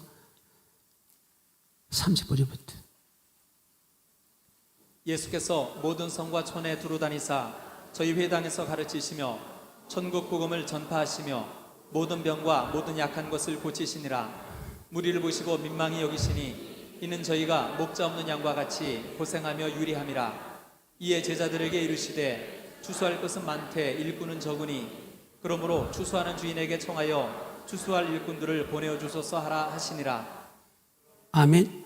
35절부터 예수께서 모든 성과 촌에 두루 다니사 저희 회당에서 가르치시며 천국 복음을 전파하시며 모든 병과 모든 약한 것을 고치시니라. 무리를 보시고 민망히 여기시니 이는 저희가 목자 없는 양과 같이 고생하며 유리함이라. 이에 제자들에게 이르시되 추수할 것은 많되 일꾼은 적으니 그러므로 추수하는 주인에게 청하여 추수할 일꾼들을 보내어 주소서 하라 하시니라. 아멘.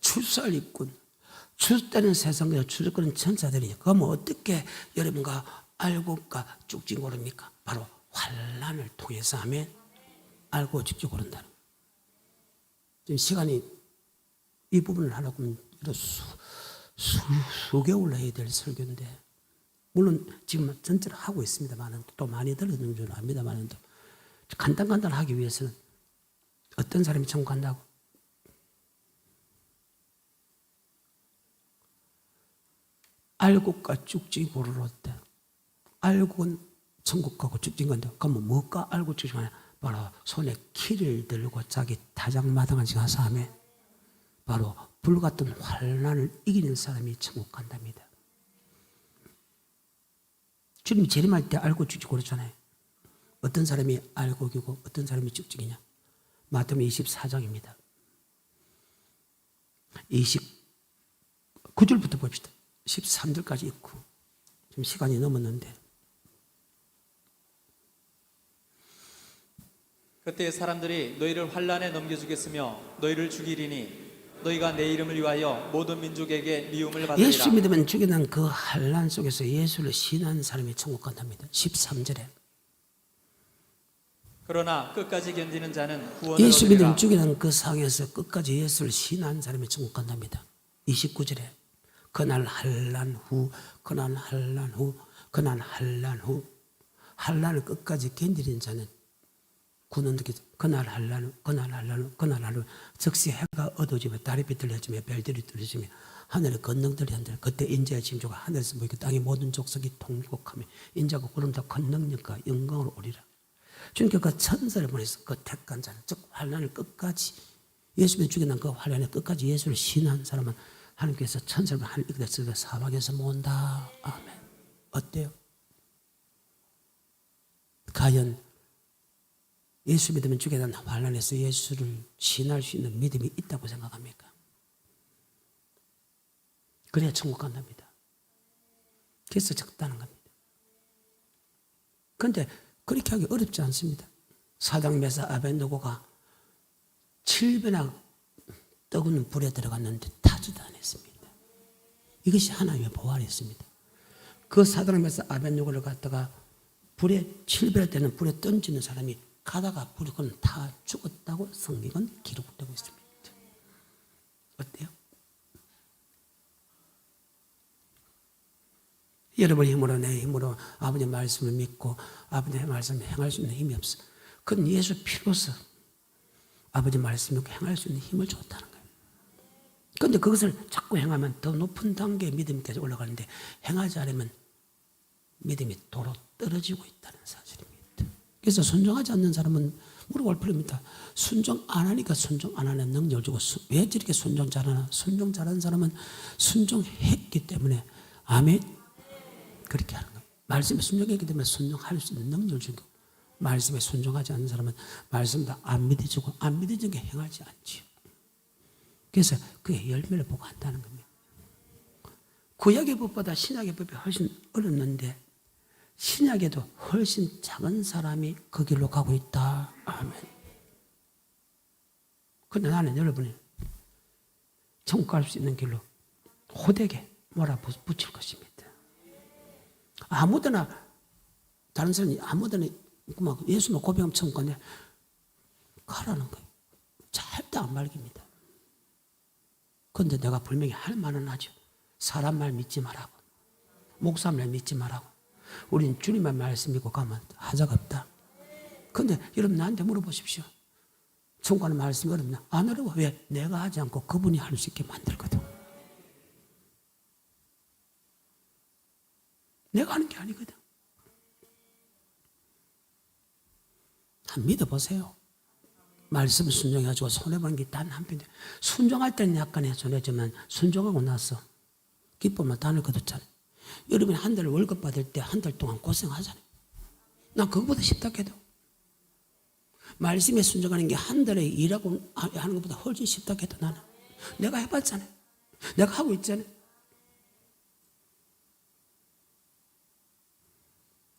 추수할일꾼, 추수되는 세상에 추수하는 천사들이 그러면 어떻게 여러분과 알고가 쭉쭉 오릅니까? 바로 환난을 통해서 하면 알고 쭉쭉 오른다는 거예요. 지금 시간이 이 부분을 하려고 하면 수개월 해야 될 설교인데, 물론 지금 전체를 하고 있습니다만 또 많이 들어주는 줄 압니다만 간단하기 위해서는 어떤 사람이 천국 간다고? 알고가 쭉쭉 오르렀대. 알고는 천국 가고 쭉쭉 간다. 그러면 뭐가 알고 쭉쭉 가냐? 바로 손에 키를 들고 자기 타작마당을 가서 하면 바로 불같은 환난을 이기는 사람이 천국 간답니다. 주님이 재림할 때 알고 쭉쭉 그러잖아요. 어떤 사람이 알고기고 어떤 사람이 쭉쭉이냐? 마태복음 24장입니다. 29절부터 봅시다. 13절까지 있고 지금 시간이 넘었는데, 그때 사람들이 너희를 환난에 넘겨주겠으며 너희를 죽이리니 너희가 내 이름을 위하여 모든 민족에게 미움을 받으리라. 예수 믿으면 죽여난 그 환난 속에서 예수를 신한 사람이 천국 간답니다. 13절에 그러나 끝까지 견디는 자는 구원을 예수 얻으리라. 믿으면 죽여난 그 상에서 끝까지 예수를 신한 사람이 천국 간답니다. 29절에 그날 환난 후, 그날 환난 후, 그날 환난 후, 환난을 끝까지 견디는 자는 구는 그날 환난 후, 그날 환난 후, 그날 환난 후, 즉시 해가 어두워지며 달이 비틀려지며 별들이 뚫려지며 하늘의 권능들이 한들 그때 인자의 징조가 하늘에서 보이고 땅의 모든 족속이 통곡하며 인자가 구름다 큰 능력과 영광으로 오리라. 주님께 그 천사를 보내서 그 택한 자는, 즉 환난을 끝까지 예수님이 죽여난 그 환난의 끝까지 예수를 신한 사람은 하나님께서 천사를 하늘 이끌어서 사막에서 모은다. 아멘. 어때요? 과연 예수 믿으면 죽여난 환난에서 예수를 신할 수 있는 믿음이 있다고 생각합니까? 그래야 천국 간답니다. 그래서 적다는 겁니다. 그런데 그렇게 하기 어렵지 않습니다. 사당 메사 아벤노고가 7배나 떠오르는 불에 들어갔는데 타지도 않았습니다. 이것이 하나님의 보활이었습니다. 그 사당 메사 아벤노고를 갖다가 불에 7배나 되는 불에 던지는 사람이 가다가 불이 다 죽었다고 성경은 기록되고 있습니다. 어때요? 여러분의 힘으로 내 힘으로 아버지의 말씀을 믿고 아버지의 말씀을 행할 수 있는 힘이 없어. 그건 예수 피로서 아버지 말씀을 행할 수 있는 힘을 줬다는 거예요. 그런데 그것을 자꾸 행하면 더 높은 단계의 믿음까지 올라가는데 행하지 않으면 믿음이 도로 떨어지고 있다는 사실입니다. 그래서 순종하지 않는 사람은 물어볼 필요입니다. 순종 안 하니까 순종 안 하는 능력을 주고 왜 저렇게 순종 잘하나? 순종 잘하는 사람은 순종했기 때문에 아멘. 그렇게 하는 거예요. 말씀에 순종했기 때문에 순종할 수 있는 능력을 주고, 말씀에 순종하지 않는 사람은 말씀도 안 믿어지고 안 믿어진 게 행하지 않지요. 그래서 그의 열매를 보고 한다는 겁니다. 구약의 법보다 신약의 법이 훨씬 어렵는데 신약에도 훨씬 작은 사람이 그 길로 가고 있다. 아멘. 그런데 나는 여러분이 천국 갈 수 있는 길로 호되게 몰아붙일 것입니다. 아무데나 다른 사람이 아무데나 막 예수만 고백하면 천국 가네 가라는 거예요. 절대 안 말깁니다. 그런데 내가 분명히 할 말은 하죠. 사람 말 믿지 말라고, 목사 말 믿지 말라고. 우린 주님의 말씀 믿고 가면 하자가 없다. 그런데 여러분 나한테 물어보십시오. 천국 가는 말씀이 어렵냐? 안 어려워. 왜? 내가 하지 않고 그분이 할 수 있게 만들거든. 내가 하는 게 아니거든. 한 믿어보세요. 말씀 순종해가지고 손해보는 게 단 한 편인데, 순종할 때는 약간의 손해지만 순종하고 나서 기쁨만 단을 거뒀잖아요. 여러분이 한 달 월급 받을 때 한 달 동안 고생하잖아요. 난 그거보다 쉽다 해도. 말씀에 순종하는 게 한 달에 일하고 하는 것보다 훨씬 쉽다 해도 나는. 내가 해봤잖아요. 내가 하고 있잖아요.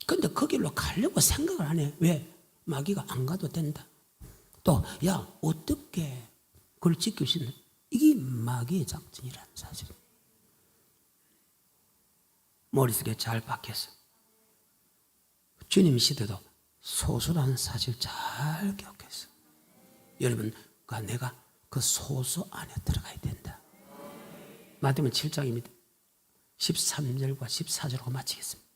근데 그 길로 가려고 생각을 안 해. 왜? 마귀가 안 가도 된다. 또, 야, 어떻게 그걸 지킬 수 있는? 이게 마귀의 작전이라는 사실. 머릿속에 잘 박혀서 주님 시대도 소수라는 사실 잘 기억해서 여러분과 내가 그 소수 안에 들어가야 된다. 마태복음 7장입니다. 13절과 14절로 마치겠습니다.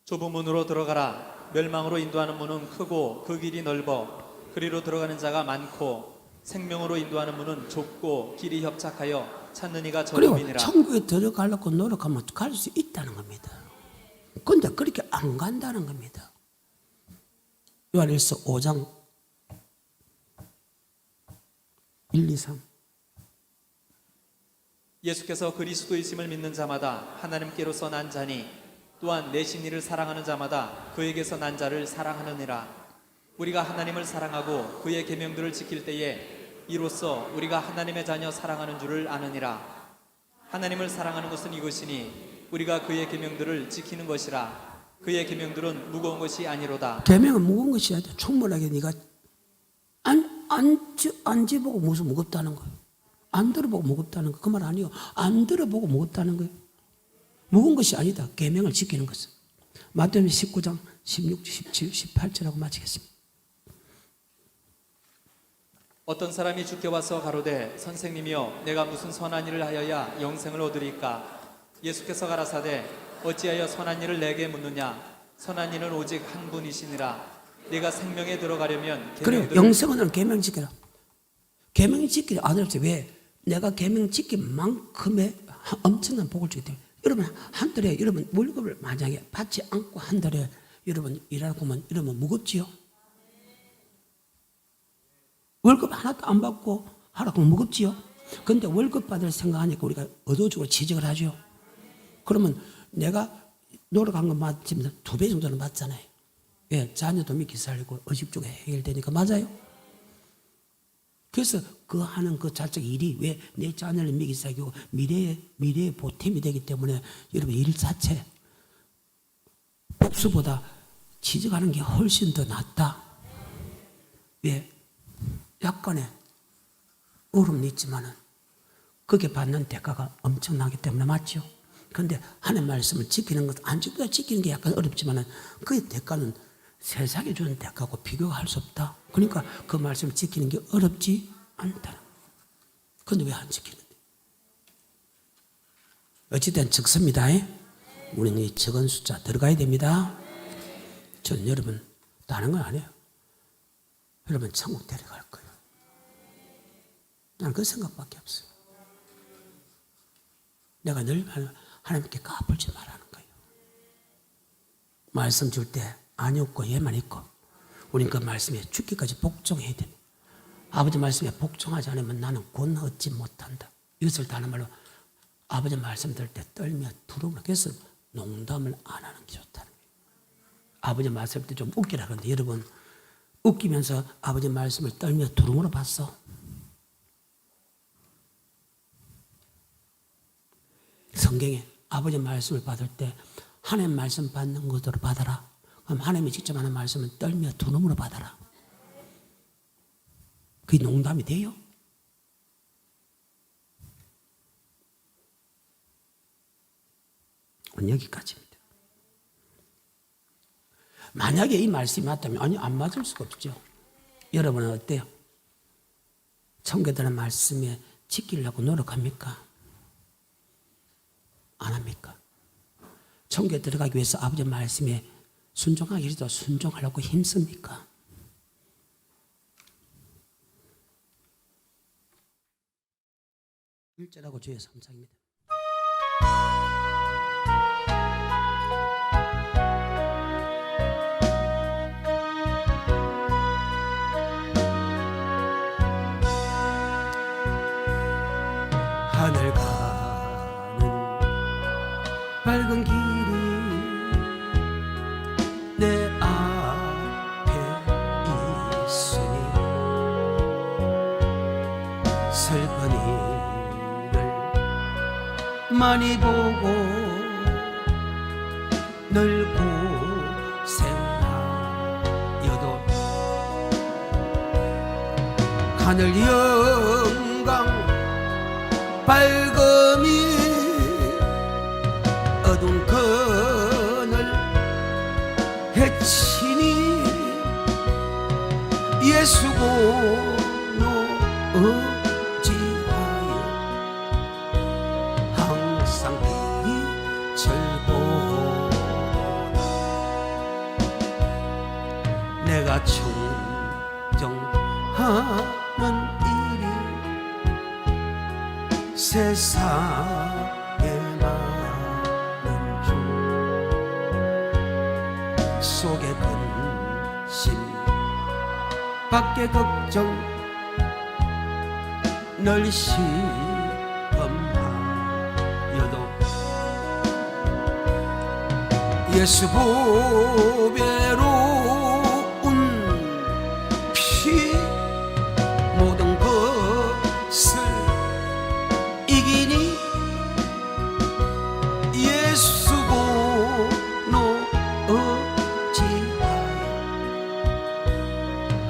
좁은 문으로 들어가라. 멸망으로 인도하는 문은 크고 그 길이 넓어 그리로 들어가는 자가 많고 생명으로 인도하는 문은 좁고 길이 협착하여 찾는 이가 그리고 적음이니라. 천국에 들어가려고 노력하면 갈 수 있다는 겁니다. 그런데 그렇게 안 간다는 겁니다. 요한일서 5장 1, 2, 3. 예수께서 그리스도이심을 믿는 자마다 하나님께로서 난 자니 또한 내신 이를 사랑하는 자마다 그에게서 난 자를 사랑하느니라. 우리가 하나님을 사랑하고 그의 계명들을 지킬 때에 이로써 우리가 하나님의 자녀 사랑하는 줄을 아느니라. 하나님을 사랑하는 것은 이것이니 우리가 그의 계명들을 지키는 것이라. 그의 계명들은 무거운 것이 아니로다. 계명은 무거운 것이 아니라 충분하게 네가 안 지보고 무슨 무겁다는 거예요. 안 들어보고 무겁다는 거. 그 말 아니에요. 안 들어보고 무겁다는 거예요. 무거운 것이 아니다. 계명을 지키는 것은. 마태복음 19장 16, 17, 18절하고 마치겠습니다. 어떤 사람이 주께 와서 가로되 선생님이여 내가 무슨 선한 일을 하여야 영생을 얻으리까? 예수께서 가라사대 어찌하여 선한 일을 내게 묻느냐? 선한 이는 오직 한 분이시니라. 네가 생명에 들어가려면 그래, 영생은 계명 지켜라. 계명 지키지 않을지 왜? 내가 계명 지킨 만큼의 엄청난 복을 주기 때문에. 여러분 한 달에 여러분 월급을 만약에 받지 않고 한 달에 여러분 일하고 보면 이러면 무겁지요? 월급 하나도 안 받고 하라고 하면 무겁지요? 그런데 월급 받을 생각하니까 우리가 의도적으로 취직을 하죠. 그러면 내가 노력한 것 맞으면 2배 정도는 받잖아요. 왜? 자녀도 믿기 살리고 의식 쪽에 해결되니까. 맞아요? 그래서 그 하는 그 자적 일이 왜 내 자녀를 믿기 살리고 미래의 보탬이 되기 때문에 여러분 일 자체 복수보다 취직하는 게 훨씬 더 낫다. 왜? 약간의 어려움이 있지만은 그게 받는 대가가 엄청나기 때문에. 맞죠? 그런데 하나님 말씀을 지키는 것, 안 지키는 게 약간 어렵지만은 그 대가는 세상에 주는 대가하고 비교할 수 없다. 그러니까 그 말씀을 지키는 게 어렵지 않다. 그런데 왜 안 지키는데? 어찌된 적습니다. 우리는 이 적은 숫자 들어가야 됩니다. 전 여러분 다른 건 아니에요. 여러분 천국 데려갈 거예요. 나는 그 생각밖에 없어요. 내가 늘 하나님께 갚을지 말하는 거예요. 말씀 줄 때 아니 없고 예만 있고 우린 그 말씀에 죽기까지 복종해야 됩니다. 아버지 말씀에 복종하지 않으면 나는 권 얻지 못한다. 이것을 다른 말로 아버지 말씀 들을 때 떨며 두려움을. 그래서 농담을 안 하는 게 좋다는 거예요. 아버지 말씀 때 좀 웃기라 그러는데 여러분 웃기면서 아버지 말씀을 떨며 두려움으로 봤어? 성경에 아버지 말씀을 받을 때 하나님 말씀 받는 것으로 받아라. 그럼 하나님이 직접 하는 말씀은 떨며 두려움으로 받아라. 그게 농담이 돼요? 여기까지입니다. 만약에 이 말씀이 맞다면 아니 안 맞을 수가 없죠. 여러분은 어때요? 청교도는 말씀에 지키려고 노력합니까? 안 합니까? 청교에 들어가기 위해서 아버지 말씀에 순종하기 위해서 순종하려고 힘씁니까? 일절하고 주의 3장입니다. 하늘 가는 밝은 길이 내 앞에 있으니 슬픈 일을 많이 보고 늘 고생하여도 하늘 영광 밝음이 어두운 그늘 해치니 예수 공로 의지하여 항상 빛을 보라. 내가 청정하는 일이 세상에 많은 중 속에 근심 밖에 걱정 널 시험하여도 예수 보배로운 피 모든 것을 이기니 예수 번호 의지하여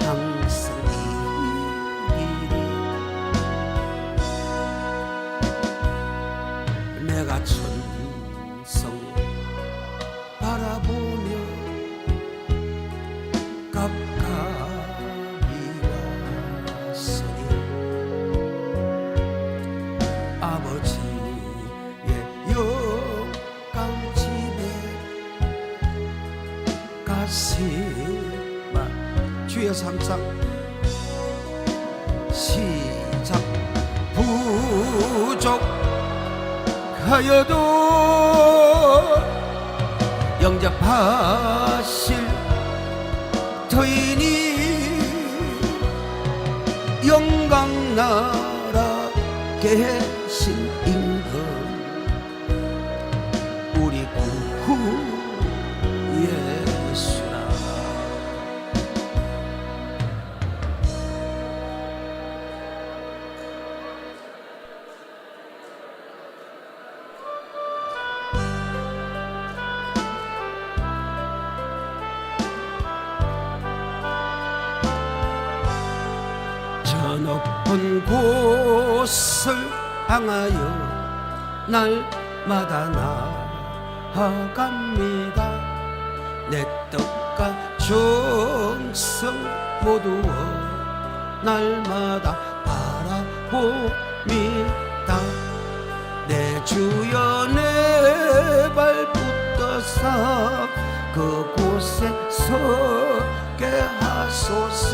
항상 이기리. 내가 천성 바라보며 가까이 왔으니 아버지의 영광집에 가시마. 주여 3장 시작. 부족하여도 영접하실 터이니 영광 나라 계신 임금 우리 구 예수라. 저 높은 곳을 향하여 날마다 나아갑니다. 내 뜻과 정성 모두어 날마다 바라봅니다. 내 주여 내 발붙어서 그곳에 서게 하소서.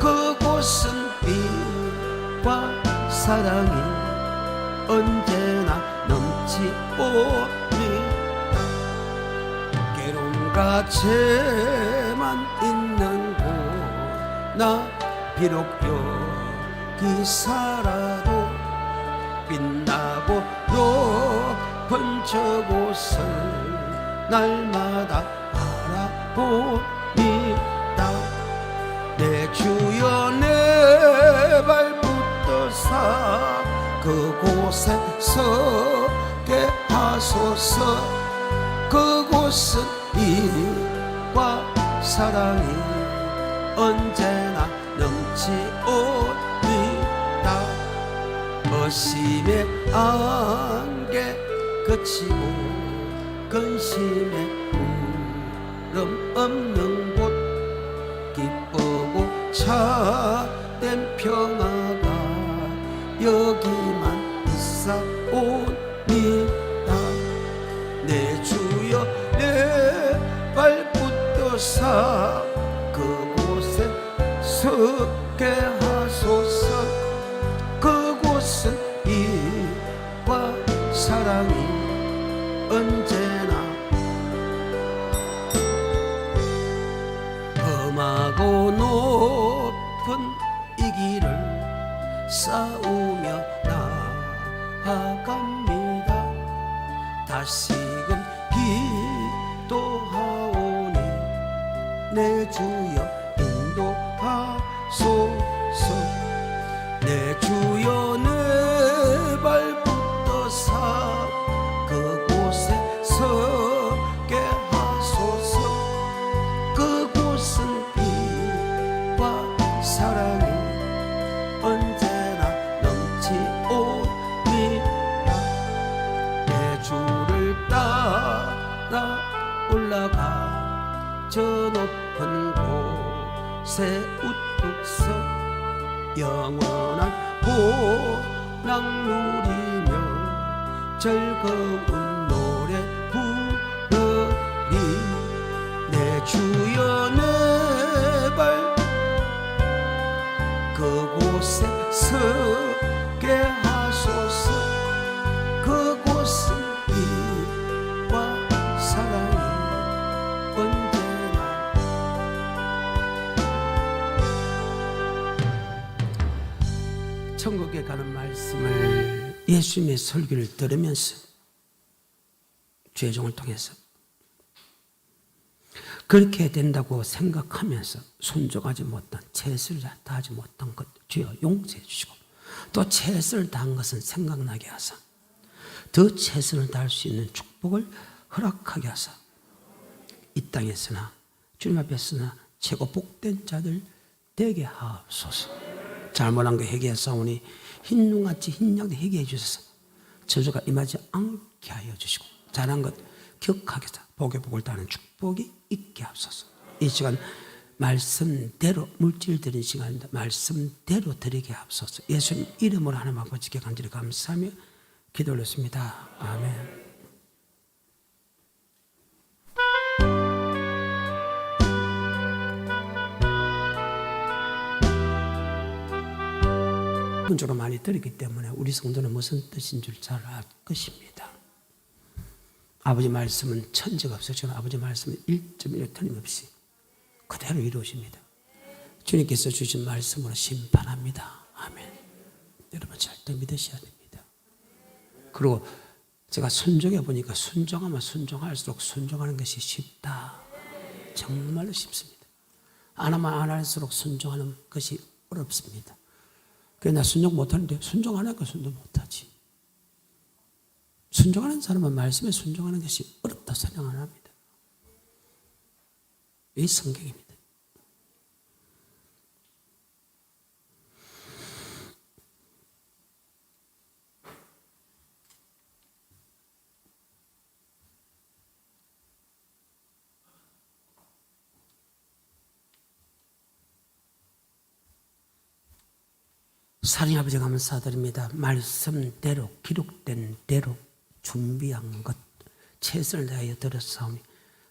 그곳은 빛과 사랑이 언제나 넘치옵니다. 괴로움과 죄만 있는 곳 나 비록 여기 살아도 빛나고 높은 저곳을 날마다 바라봅니다. 내 주여 내 발붙어서 그곳에 서게 하소서. 그곳은 빛과 사랑이 언제나 넘치옵니다. 어심의 안개 그치고 근심의 울음 없는 곳 기쁘고 참된 평화가 여기만 있사옵니다. 내 주여 내 발붙어서 그곳에 서게 하소서. 그곳은 빛과 사랑이 언제나 험하고 높은 이 길을 싸우며 나아갑니다. 다시금 기도하오니 내 주여 인도하소서. 내 주여 내 발붙어서 그곳에 서게 하소서. 그곳은 빛과 사랑이 언제나 넘치옵니다. 올라가 저 높은 곳에 우뚝 서 영원한 보람 누리며 즐거운 노래 부르리 내 주여 내 발 그곳에 서게 하소서 그곳은 빛과 사랑이 언제나 천국에 가는 말씀을 예수님의 설교를 들으면서 죄종을 통해서 그렇게 된다고 생각하면서 순종하지 못한 최선을 다하지 못한 것 주여 용서해 주시고 또 최선을 다한 것은 생각나게 하사 더 최선을 다할 수 있는 축복을 허락하게 하사 이 땅에서나 주님 앞에서나 최고 복된 자들 되게 하옵소서. 잘못한 거 회개하사오니 흰 눈같이 흰 양도 회개해 주셔서 저주가 임하지 않게 하여 주시고 잘한 것 격하게 해서 복의 복을 다하는 축복이 있게 하옵소서. 이 시간 말씀대로 물질 드리는 시간입니다. 말씀대로 드리게 하옵소서. 예수님 이름으로 하나님 아버지께 간절히 감사하며 기도 올렸습니다. 아멘. 기본적으로 많이 들었기 때문에 우리 성도는 무슨 뜻인 줄 잘 알 것입니다. 아버지 말씀은 천재가 없으시고 아버지 말씀은 1.1 틀림없이 그대로 이루어집니다. 주님께서 주신 말씀으로 심판합니다. 아멘. 여러분 절대 믿으셔야 됩니다. 그리고 제가 순종해 보니까 순종하면 순종할수록 순종하는 것이 쉽다. 정말로 쉽습니다. 안 하면 안 할수록 순종하는 것이 어렵습니다. 그래 나 순종 못하는데 순종 안 하니까 순종 못하지. 순종하는 사람은 말씀에 순종하는 것이 어렵다 생각 안 합니다. 이 성경입니다. 사랑의 아버지 감사드립니다. 말씀대로 기록된 대로 준비한 것 최선을 다하여 들었사오니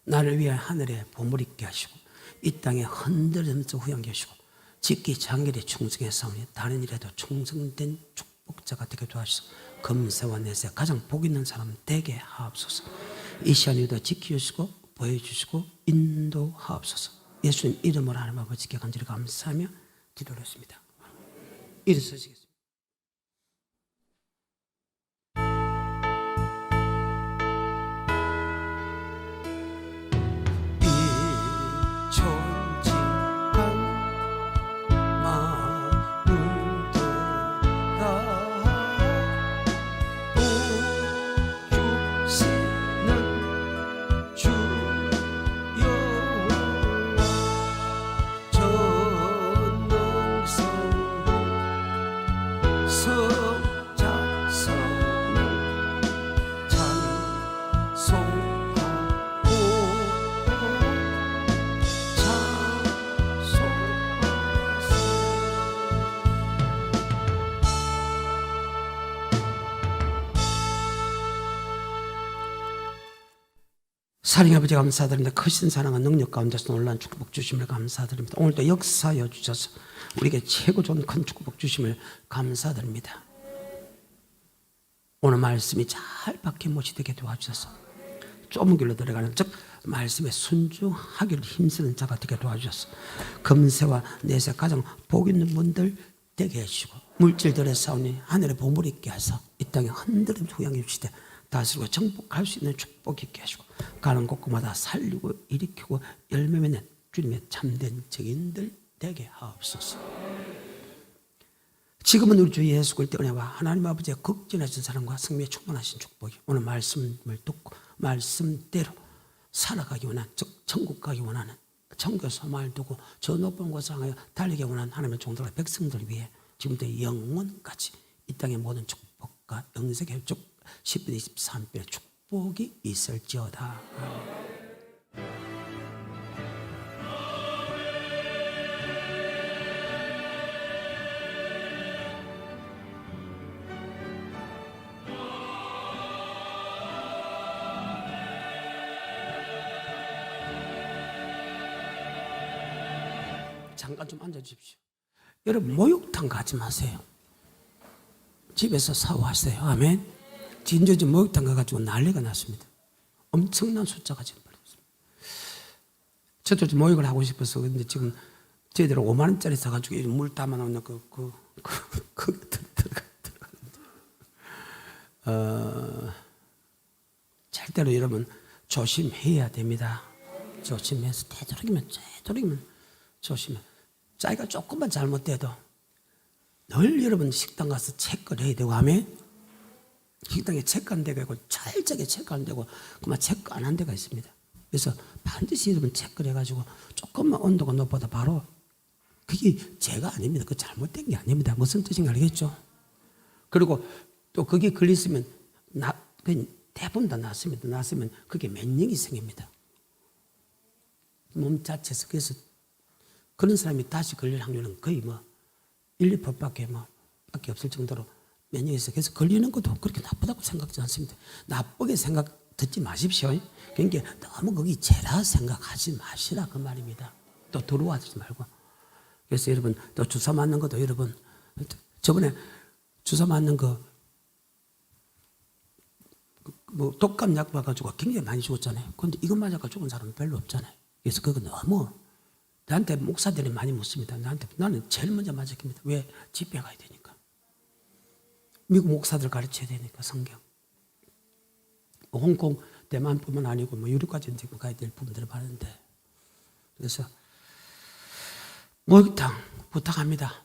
나를 위하여 하늘에 보물 있게 하시고 이 땅에 흔들리면서 후양케 하시고 직기 장결에 충성했사오니 다른 일에도 충성된 축복자가 되게 도와주시고 금세와 내세 가장 복 있는 사람 되게 하옵소서. 이 시간에도 지켜주시고 보여주시고 인도하옵소서. 예수님 이름으로 하나님 아버지께 간절히 감사하며 기도를 했습니다. 일어서시겠습니다. 사랑의 아버지 감사드립니다. 크신 사랑과 능력 가운데서 놀라운 축복 주심을 감사드립니다. 오늘도 역사하여 주셔서 우리에게 최고 좋은 큰 축복 주심을 감사드립니다. 오늘 말씀이 잘 박힌 못이 되게 도와주셔서 좁은 길로 들어가는 즉 말씀에 순종하기를 힘쓰는 자가 되게 도와주셔서 금세와 내세 가장 복 있는 분들 되게 해주시고 물질들의 싸우니 하늘에 보물이 있게 하셔서 이 땅에 흔들림 후양해 주시되 다스리고 정복할 수 있는 축복 있게 하시고 가는 곳곳마다 살리고 일으키고 열매 맺는 주님의 참된 증인들 되게 하옵소서. 지금은 우리 주 예수 그리스도의 은혜와 하나님 아버지의 극진하신 사랑과 성령의 충만하신 축복이 오늘 말씀을 듣고 말씀대로 살아가기 원하는 즉 천국 가기 원하는 천국 소망을 두고 저 높은 곳을 향하여 달리기 원하는 하나님의 종들과 백성들을 위해 지금부터 영원까지 이 땅의 모든 축복과 영생의 축복 10분 23분의 축복이 있을지어다. 잠깐 좀 앉아 주십시오. 여러분, 목욕탕 가지 마세요. 집에서 샤워하세요. 아멘. 진저지 목욕탕 가가지고 난리가 났습니다. 엄청난 숫자가 지금 벌어졌습니다. 저도 좀 목욕을 하고 싶어서 근데 지금 저희들 5만 원짜리 사가지고 물 담아놓는 절대로 여러분 조심해야 됩니다. 조심해서 되도록이면 조심해. 자기가 조금만 잘못돼도 늘 여러분 식당 가서 체크를 해야 되고 아멘. 식당에 체크 안 되고 철저하게 체크 안 되고 그만 체크 안 한 데가 있습니다. 그래서 반드시 여러분 체크를 해가지고 조금만 온도가 높아도 바로 그게 죄가 아닙니다. 그 잘못된 게 아닙니다. 무슨 뜻인지 알겠죠? 그리고 또 그게 걸렸으면 대부분 다 났습니다. 났으면 그게 면역이 생깁니다. 몸 자체에서. 그래서 그런 사람이 다시 걸릴 확률은 거의 1, 2%밖에 밖에 없을 정도로 면역이 있어요. 그래서 걸리는 것도 그렇게 나쁘다고 생각하지 않습니다. 나쁘게 듣지 마십시오. 그러니까 너무 거기 죄라 생각하지 마시라 그 말입니다. 또 들어와지 말고. 그래서 여러분 또 주사 맞는 것도 여러분 저번에 주사 맞는 독감 약 받아가지고 굉장히 많이 죽었잖아요. 그런데 이거 맞아가 죽은 사람은 별로 없잖아요. 그래서 그거 너무 나한테 목사들이 많이 묻습니다. 나는 제일 먼저 맞았습니다. 왜? 집회 가야 되니까. 미국 목사들 가르쳐야 되니까 성경. 홍콩, 대만뿐만 아니고 유럽까지 지금 가야 될 부분들이 많은데. 그래서 목욕탕 부탁합니다.